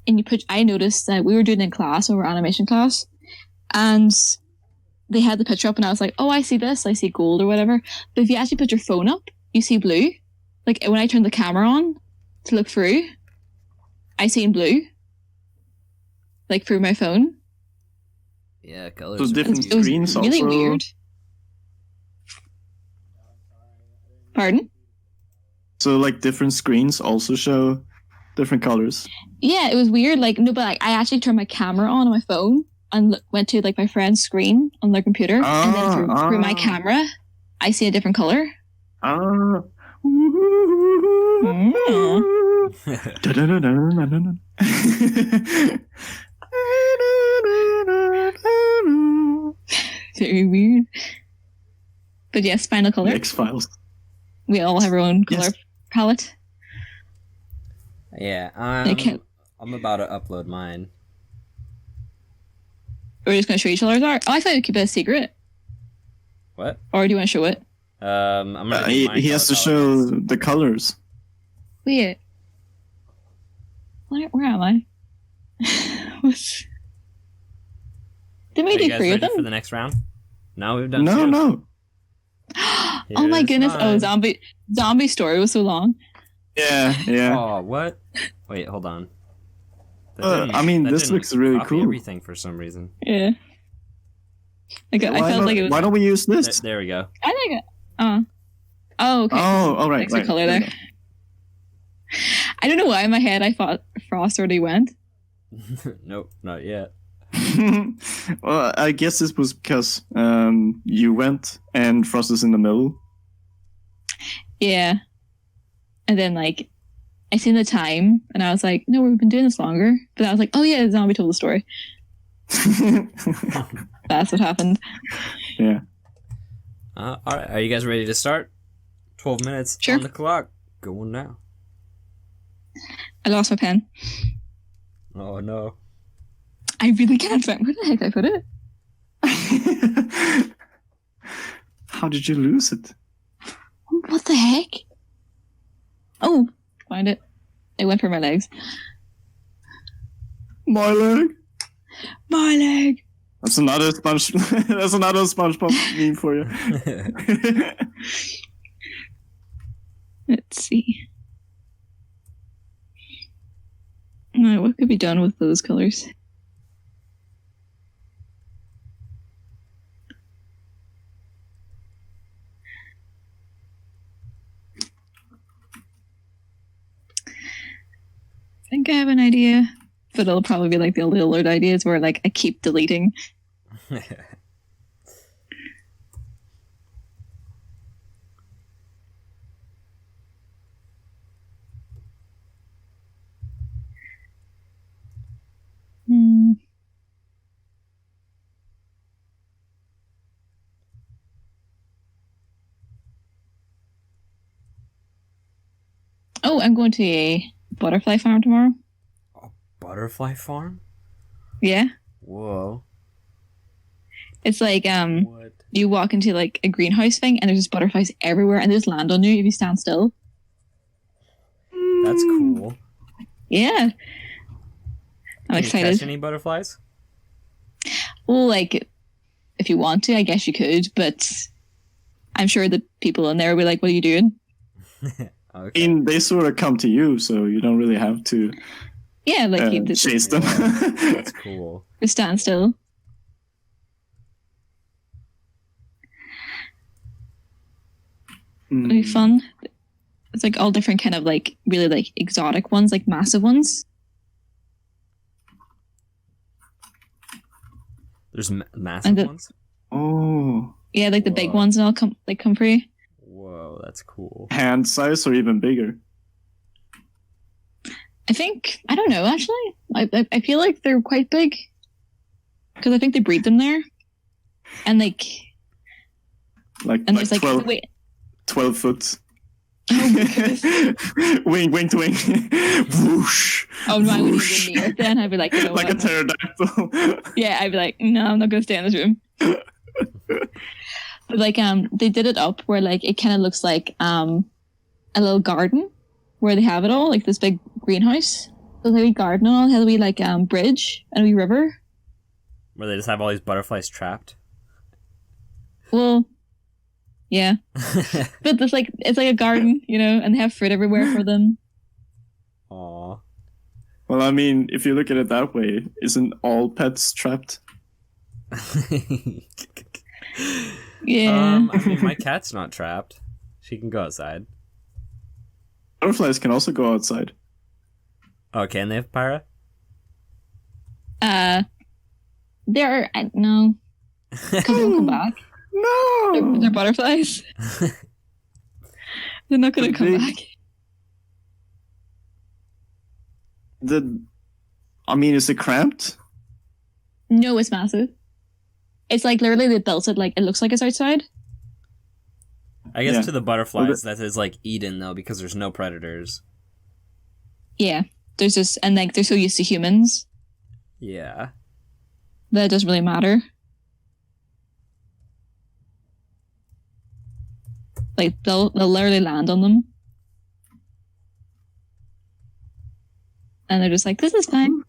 and you put, I noticed that we were doing it in class, our animation class, and they had the picture up, and I was like, oh, I see this, I see gold or whatever. But if you actually put your phone up, you see blue. Like when I turn the camera on to look through, I see in blue. Like through my phone. Yeah, colors. So are different confusing. screens Really also. weird. Pardon? So like different screens also show different colors. Yeah, it was weird. Like, no, but like, I actually turned my camera on my phone and went to like my friend's screen on their computer, and then through my camera, I see a different color. Ah. Very weird. But yes, final color. X-Files. We all have our own color Yes. palette. Yeah, They can't- I'm about to upload mine. We're just going to show each other's art. Oh, I thought we'd keep it a secret. What? Or do you want to show it? I'm gonna. do He mine has to color show palette. the colors. Wait. Where am I? What's- Didn't we Are you do guys 3 of ready them? for the next round? No, we've done No, two. no. Oh my Here's goodness. Oh, mine. zombie story was so long. Yeah, yeah. Oh, what? Wait, hold on. That I mean, that this didn't looks really copy cool. Everything for some reason. Yeah. Like, I felt like it was. Why don't we use this? There we go. I think it. Oh, okay. Oh, right, Extra right. color there. I don't know why in my head I thought Frost already went. Nope, not yet. Well, I guess this was because you went and Frost is in the middle. Yeah. And then, like, I seen the time, and I was like, no, we've been doing this longer. But I was like, oh yeah, the zombie told the story. That's what happened. Yeah. All right, are you guys ready to start? 12 minutes Sure. on the clock. Going now. I lost my pen. Oh no. I really can't find where the heck I put it. How did you lose it? What the heck? Oh, find it. It went for my legs. My leg. My leg. That's another sponge. That's another SpongeBob meme for you. Let's see. Alright, what could be done with those colors? I think I have an idea, but it'll probably be like the old alert ideas where like I keep deleting. Hmm. Oh, I'm going to a butterfly farm tomorrow. Butterfly farm? Yeah. Whoa. It's like What? you walk into like a greenhouse thing and there's just butterflies everywhere and they just land on you if you stand still. That's cool. Yeah. I'm Can excited. you catch any butterflies? Well, like if you want to, I guess you could, but I'm sure the people in there will be like, what are you doing? Okay. And they sort of come to you, so you don't really have to Yeah, like you just chase them. That's cool. stand still. It'll be fun. It's like all different kind of like really like exotic ones, like massive ones. There's massive And the- ones? Oh, Yeah, like the big Whoa. ones and all come for you. Whoa, that's cool. hand size or even bigger. I think I don't know actually. I feel like they're quite big because I think they breed them there, and like Like there's like 12, wait. 12 foot. Oh my goodness. Wing to wing. Whoosh. Oh no, I wouldn't Whoosh. even near it. Then I'd be like, you know Like a what? pterodactyl. Yeah, I'd be like, no, I'm not gonna stay in this room. But like they did it up where like it kind of looks like a little garden where they have it all, like this big greenhouse. So they have a garden and all, has a wee like bridge and a wee river. Where they just have all these butterflies trapped? Well, yeah. But it's like a garden, you know, and they have fruit everywhere for them. Aw. Well, I mean, if you look at it that way, isn't all pets trapped? Yeah. I mean, my cat's not trapped. She can go outside. Butterflies can also go outside. Oh, can they have Pyra? They're no, because they won't come back. No! They're butterflies. They're not going to But come they- back. I mean, is it cramped? No, it's massive. It's like literally they built it like it looks like it's outside. I guess Yeah. to the butterflies, that is like Eden, though, because there's no predators. Yeah, there's just and like they're so used to humans Yeah. that it doesn't really matter. Like they'll literally land on them, and they're just like, "This is fine."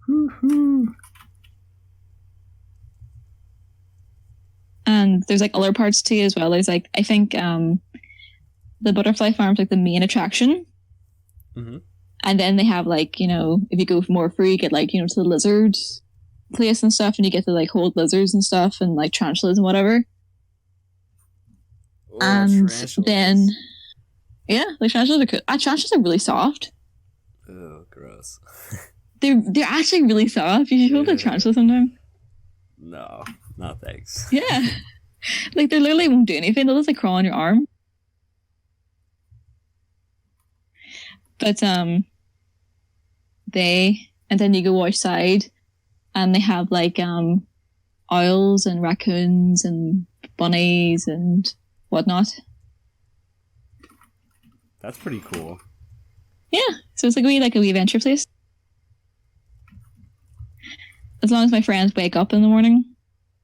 And there's like other parts too as well. There's like I think the butterfly farm's like the main attraction. Mm-hmm. And then they have like, you know, if you go for more free, you get like, you know, to the lizard place and stuff, and you get to like hold lizards and stuff and like tarantulas and whatever. And then Yeah, like tarantulas are cool. Tarantulas are really soft. Oh, gross. They're actually really soft. You should hold a tarantula sometime. No, no thanks. Yeah. Like, they literally won't do anything. They'll just, like, crawl on your arm. But, and then you go outside, and they have, like, owls and raccoons and bunnies and whatnot. That's pretty cool. Yeah, so it's like a wee adventure place. As long as my friends wake up in the morning,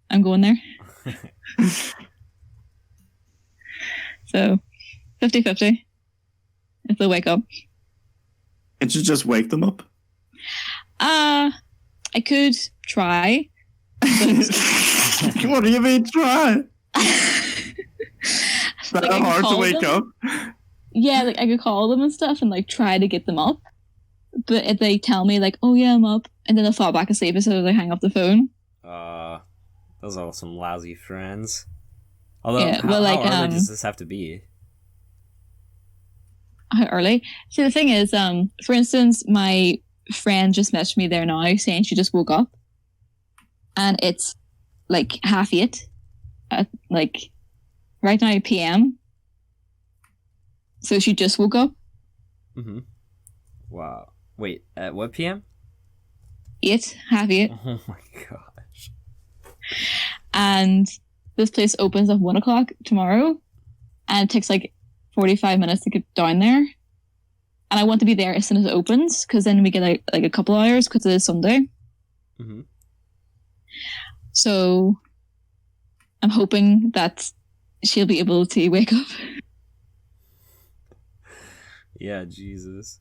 I'm going there. So, 50-50 if they wake up. Can't you just wake them up? I could try. What do you mean try? Is that Like, I could hard to call wake them. up? Yeah, like, I could call them and stuff and, like, try to get them up. But if they tell me, like, oh yeah, I'm up, and then they'll fall back asleep as soon as I hang up the phone. Those are some lousy friends. Although, Yeah, well, how like, early does this have to be? How early? See, the thing is, for instance, my friend just messaged me there now saying she just woke up, and it's like 8:30 at like right now PM. So she just woke up. Mm-hmm. Wow. Wait, at what PM? 8:30. Oh my gosh. And this place opens at 1:00 tomorrow, and it takes like 45 minutes to get down there. And I want to be there as soon as it opens, because then we get like a couple hours, because it is Sunday. Mm-hmm. So I'm hoping that she'll be able to wake up. Yeah, Jesus.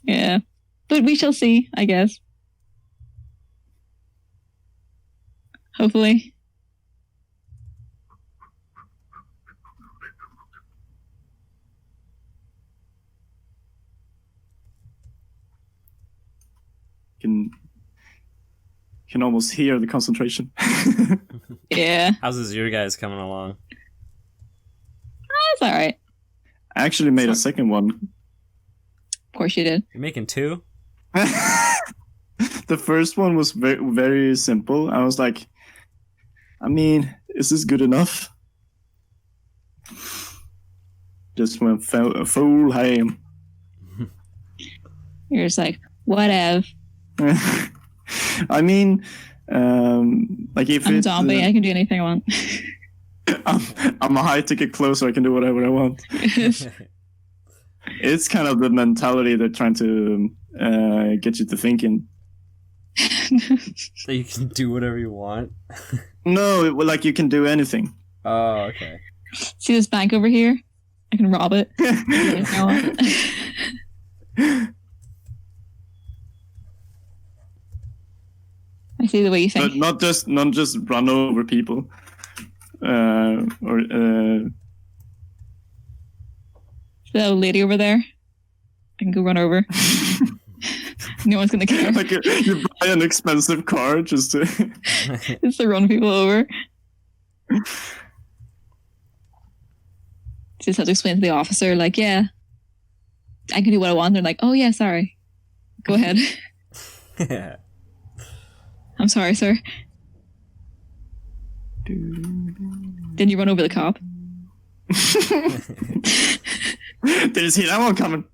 Yeah. But we shall see, I guess. Hopefully. Can almost hear the concentration. Yeah. How's this your guys coming along? That's alright. I actually made a second one. Of course you did. You're making 2? The first one was very, very simple. I was like, I mean, is this good enough? Just went full ham. You're just like, whatever. I mean, like if I'm a it's zombie, I can do anything I want. I'm a high ticket closer. I can do whatever I want. It's kind of the mentality they're trying to get you to thinking. So you can do whatever you want? No, like you can do anything. Oh, okay. See this bank over here? I can rob it. I see the way you think. But not just run over people. The lady over there, I can go run over. No one's gonna care. Like you buy an expensive car just to Just to run people over. Just have to explain to the officer, like, yeah, I can do what I want. They're like, oh yeah, sorry. Go ahead. I'm sorry, sir. Then you run over the cop. Did you see that one coming?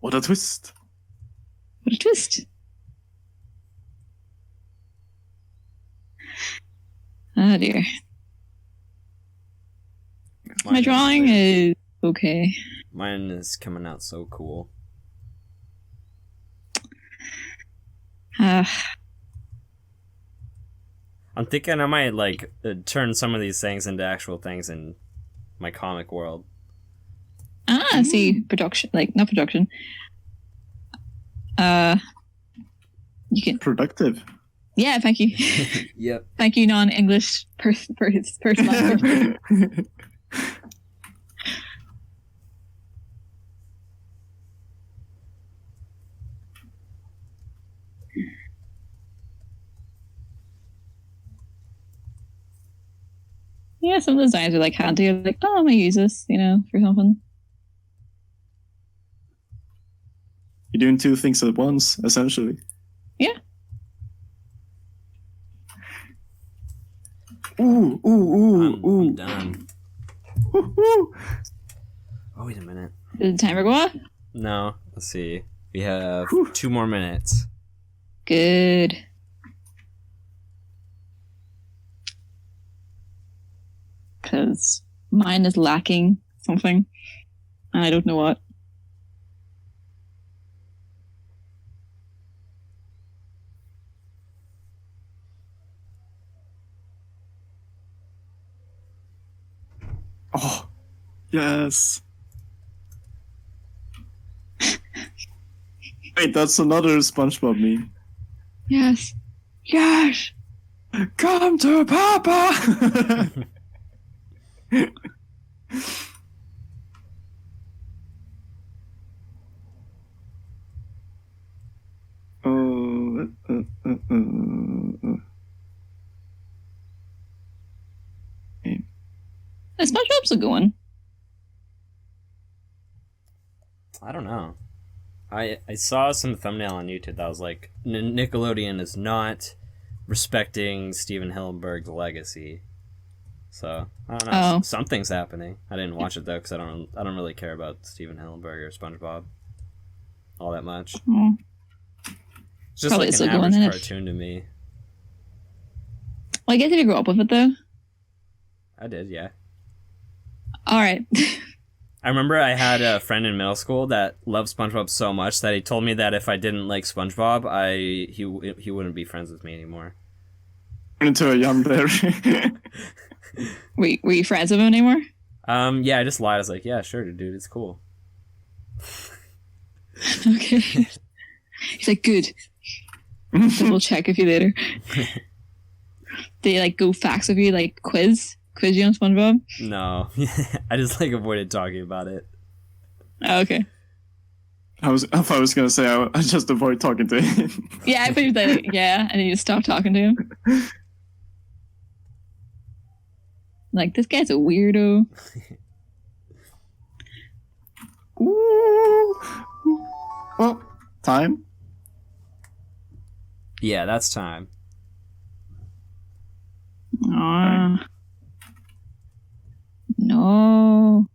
What a twist. What a twist. Oh dear. My drawing is okay. Mine is coming out so cool. I'm thinking I might like turn some of these things into actual things in my comic world. See, production, like, not production. You can. Productive. Yeah, thank you. Yep. Thank you, non-English person language. Yeah, some of the designs are like handy. I'm like, oh, I might use this, for something. You're doing two things at once, essentially. Yeah. I'm done. Woo-hoo. Oh, wait a minute. Did the timer go off? No, let's see. We have Whew. 2 more minutes. Good. Because mine is lacking something. And I don't know what. Oh, yes. Wait, that's another SpongeBob meme. Yes. Yes. Come to Papa! Oh, Is SpongeBob still going? I don't know. I saw some thumbnail on YouTube that was like, Nickelodeon is not respecting Steven Hillenburg's legacy. So, I don't know. Oh. Something's happening. I didn't watch it though because I don't really care about Steven Hillenburg or SpongeBob all that much. Oh. It's just Probably like still an going average in it. cartoon to me. Well, I guess if you grew up with it, though. I did, yeah. All right. I remember I had a friend in middle school that loved SpongeBob so much that he told me that if I didn't like SpongeBob, he wouldn't be friends with me anymore. into a yandere. Wait, were you friends with him anymore? Yeah, I just lied. I was like, yeah, sure, dude, it's cool. Okay. He's like, good. Double check with you later. They like go facts with you, like quiz you on SpongeBob? No, I just like avoided talking about it. Oh, okay. I thought I was gonna say I just avoid talking to him. Yeah, I thought you said like, yeah, and then you just stop talking to him. Like, this guy's a weirdo. Ooh. Well, time. Yeah, that's time. Aww. No.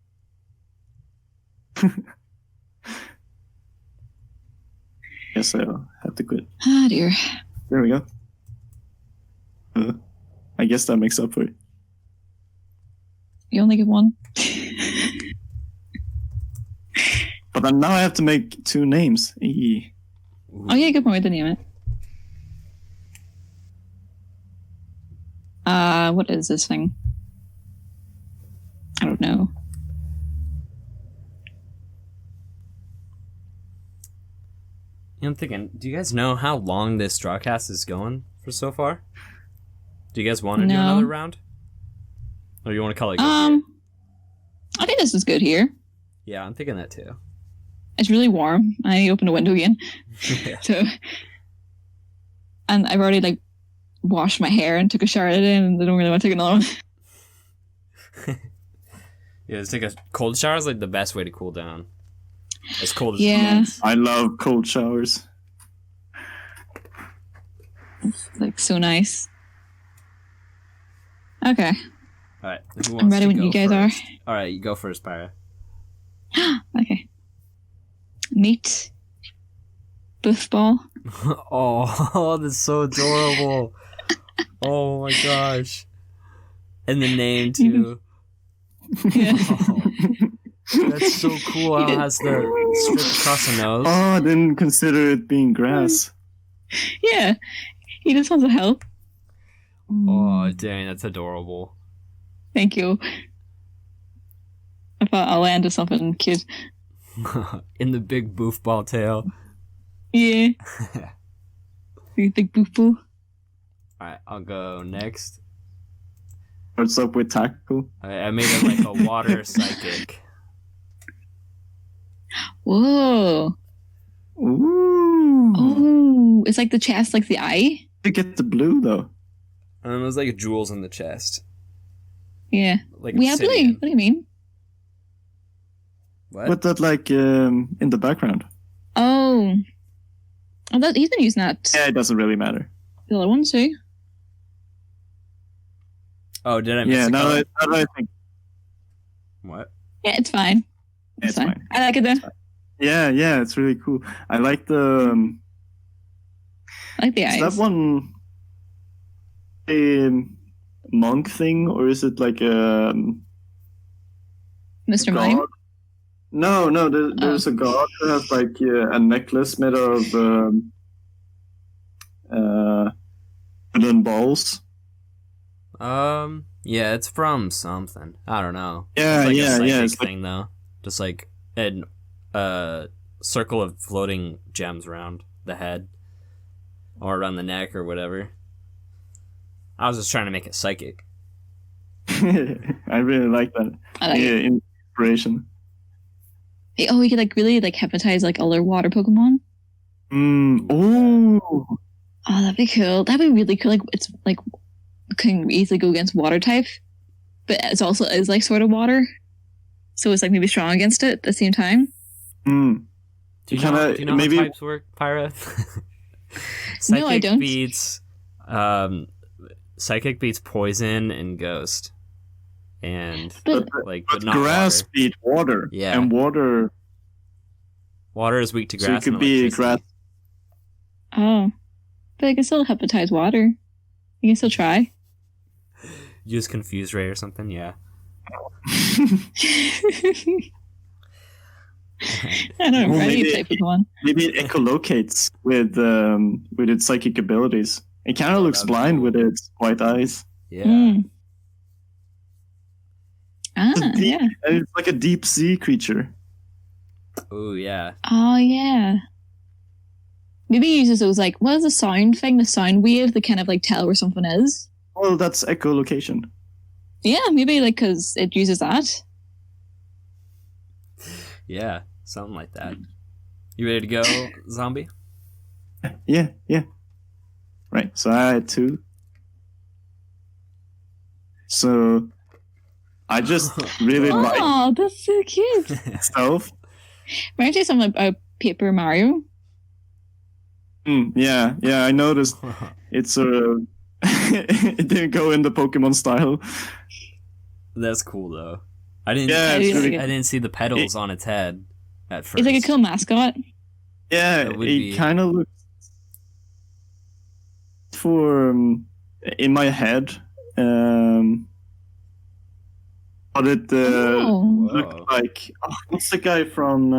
Guess I'll have to quit. Ah, dear. There we go. I guess that makes up for it. You only get one. But then now I have to make two names. Eee. Oh yeah, good point to name it. What is this thing? I don't know. I'm thinking, do you guys know how long this DrawCast is going for so far? Do you guys want to do No. another round? Or you want to call it good here? I think this is good here. Yeah, I'm thinking that too. It's really warm. I need to open the window again. Yeah. So, and I've already like washed my hair and took a shower today, and I don't really want to take another one. Yeah, just take a cold shower is like the best way to cool down. As cold as Yeah. it gets. I love cold showers. It's like so nice. Okay. All right, who wants I'm ready to when go you guys first? All right, you go first, Pyra. are. Okay. Meet Buffball. Oh, that's so adorable. Oh my gosh. And the name too. Yeah. Oh, that's so cool how it has the strip across the nose. Oh, I didn't consider it being grass. Yeah. He just wants to help. Oh, dang, that's adorable. Thank you. I thought I'll land with something cute. In the big boofball tail. Yeah. Big Buffball. Alright, I'll go next. What's up with tackle? I made it like a water psychic. Whoa. Ooh. Oh, it's like the chest, like the eye. You get the blue though. And it was like jewels in the chest. Yeah. Like We have blue. obsidian. What do you mean? What? With that, like, in the background. Oh. He's been using that. Yeah, it doesn't really matter. The other one too. Oh, did I miss Yeah, a now color? that I think. What? Yeah, it's fine. Yeah, it's fine. I like it though. Yeah, it's really cool. I like the. I like the Is eyes. that one a monk thing, or is it like a Mr. god? Mime. No, there's a god who has like a necklace made of wooden balls. Yeah, it's from something. I don't know. Yeah, it's like yeah, a psychic it's like- thing though. Just like an circle of floating gems around the head or around the neck or whatever. I was just trying to make it psychic. I really like that. I like it. Inspiration. Oh, we could like really like hypnotize like other water Pokemon. Oh, Oh, that'd be cool. That'd be really cool. Like it's like can easily go against water type, but it's also is like sort of water, so it's like maybe strong against it at the same time. Do you know maybe- how types work, Pyra? No, I don't. Psychic beats poison and ghost, and But but but not grass water. beat water. Yeah. And water. Water is weak to So grass. it could and be electricity. grass. Oh, but I can still hypnotize water. You can still try. Use Confuse Ray or something. Yeah. I don't know. Well, I need maybe- to type with one. Maybe it echolocates with its psychic abilities. It kind of looks that'd be blind cool. with its white eyes. Yeah. Mm. Ah, It's deep- yeah. And it's like a deep sea creature. Oh yeah. Oh, yeah. Maybe he uses those, like, what is the sound thing? The sound wave that kind of, like, tell where something is? Well, that's echolocation. Yeah, maybe, like, because it uses that. Yeah. Something like that. You ready to go, zombie? Yeah. Right, so I had 2. So I just really like Oh, that's so cute. stealth. Reminds me of something about Paper Mario. Yeah, I noticed it's it didn't go in the Pokemon style. That's cool though. I didn't. Yeah, it's I really- didn't see the petals on its head at first. It's like a cool mascot. Yeah, That it would be- kind of looks for in my head. But it Oh, looked like what's the guy from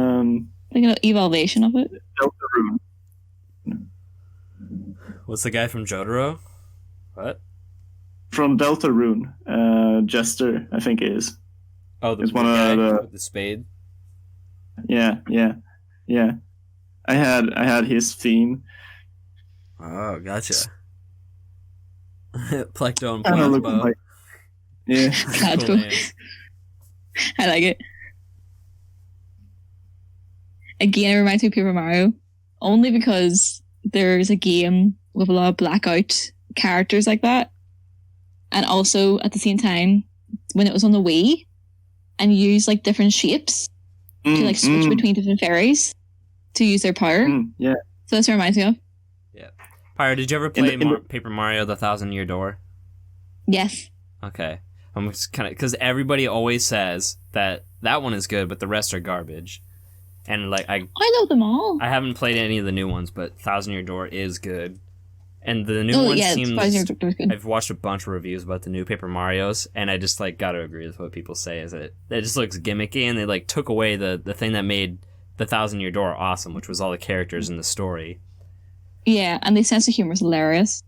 like an evolution of it. Delta Rune? What's the guy from Jotaro? What? From Delta Rune, Jester, I think it is. Oh, the It's one guy of the- with the spade. Yeah. I had his theme. Oh, gotcha. Plecto and Kind of looking Plasmo. like. Yeah. That's Cool cool. names. I like it. Again, it reminds me of Paper Mario. Only because there's a game with a lot of blackout characters like that. And also, at the same time, when it was on the Wii, and you use like different shapes to like switch between different fairies to use their power. Yeah. So that's what it reminds me of. Pyro, did you ever In play the- in the- Paper Mario: The Thousand Year Door? Yes. Okay, I'm just kind of because everybody always says that one is good, but the rest are garbage. And like I love them all. I haven't played any of the new ones, but Thousand Year Door is good. And the new Oh one yeah, seems. Surprising Doctor was good. I've watched a bunch of reviews about the new Paper Marios, and I just like gotta agree with what people say. Is that it just looks gimmicky, and they like took away the thing that made the Thousand Year Door awesome, which was all the characters in the story. Yeah, and the sense of humor is hilarious.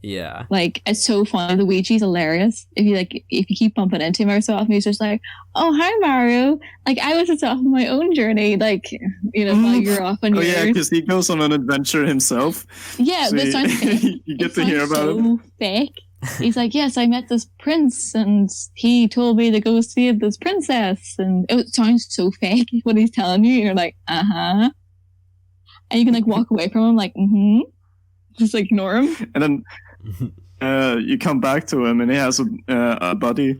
Yeah. Like, it's so funny. Luigi's hilarious. If you keep bumping into him every so often, he's just like, "Oh, hi, Mario. Like, I was just off on my own journey. Like, while you're off on Oh yours." yeah, because he goes on an adventure himself. Yeah, So but it sounds fake. you get It to hear sounds about it. so fake. He's like, "Yes, I met this prince, and he told me to go save this princess." And it sounds so fake what he's telling you. And you're like, "Uh-huh." And you can like walk away from him like, "Mm-hmm." Just like, ignore him. And then you come back to him, and he has a buddy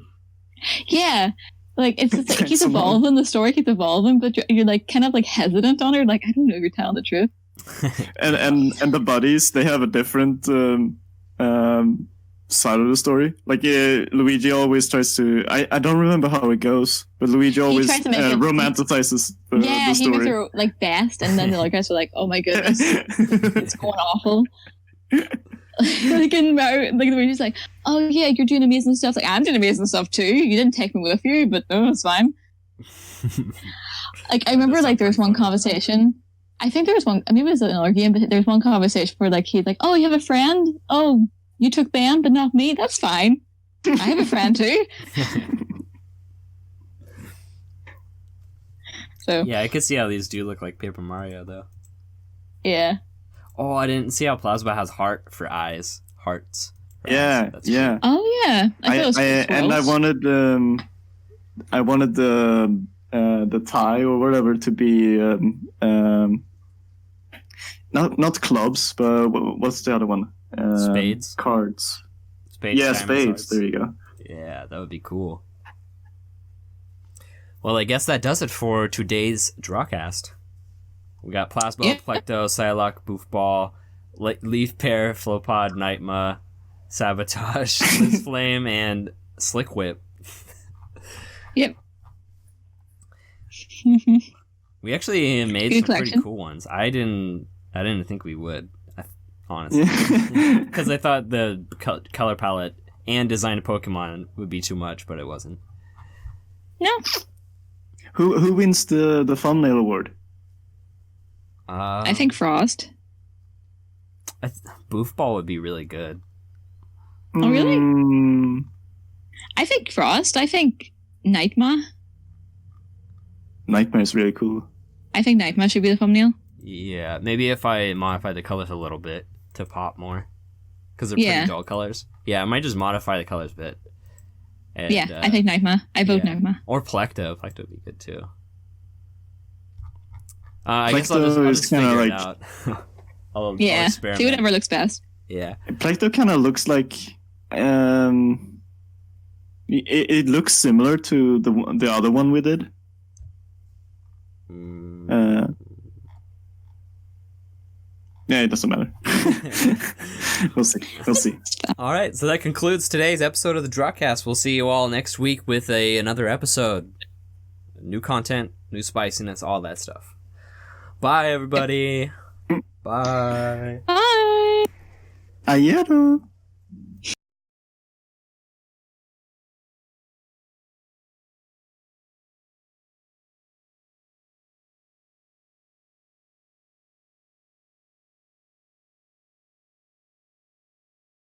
Yeah. Like, it's just, like, it keeps Somehow. evolving, the story keeps evolving, but you're like, kind of, like, hesitant on her. Like, I don't know if you're telling the truth. And the buddies, they have a different side of the story. Like Luigi always tries to. I don't remember how it goes, but Luigi always tries to make it- romanticizes the Yeah, he story. makes her, like, best, and then the other guys are like, oh my goodness, it's going awful. Like, in Mario, like, Luigi's like, oh yeah, you're doing amazing stuff. Like, I'm doing amazing stuff too. You didn't take me with you, but no, it's fine. Like, I remember, like, there was one conversation. I think there was one, maybe it was another game, but there was one conversation where, like, he's like, oh, you have a friend? Oh, you took them, but not me? That's fine. I have a friend too. So, Yeah, I could see how these do look like Paper Mario, though. yeah. Oh, I didn't see how Plasma has heart for eyes. Hearts. For Yeah, eyes. That's yeah. Oh, yeah. I thought it was And I wanted the tie or whatever to be not clubs, but what's the other one? Spades? Cards. Spades, Yeah, diamond, spades. swords. There you go. Yeah, that would be cool. Well, I guess that does it for today's DrawCast. We got Plasma, Yeah. Plecto, Psylocke, Boofball, Leaf Pear, Flowpod, Nightma, Sabotage, Liz Flame, and Slick Whip. Yep. We actually made Good some pretty collection. cool ones. I didn't think we would, honestly, Yeah. because I thought the color palette and design of Pokemon would be too much, but it wasn't. No. Who wins the thumbnail award? I think Frost. Boofball would be really good. Oh, really? Mm, I think Frost. I think Nightma. Nightmare is really cool. I think Nightma should be the thumbnail. Yeah, maybe if I modify the colors a little bit to pop more, because they're Yeah. pretty dull colors. Yeah, I might just modify the colors a bit. And, Yeah, I think Nightma. I vote yeah. Nightma. Or Plecto. Plecto would be good too. I guess I'll Plecto just is kinda figure it like- out. I'll Yeah, experiment. see whatever looks best. Yeah. Plecto kind of looks like it looks similar to the other one we did. Mm. Yeah, it doesn't matter. We'll see. We'll see. All right, so that concludes today's episode of the DrawCast. We'll see you all next week with another episode. New content, new spiciness, all that stuff. Bye, everybody. Bye. Bye. Ayero.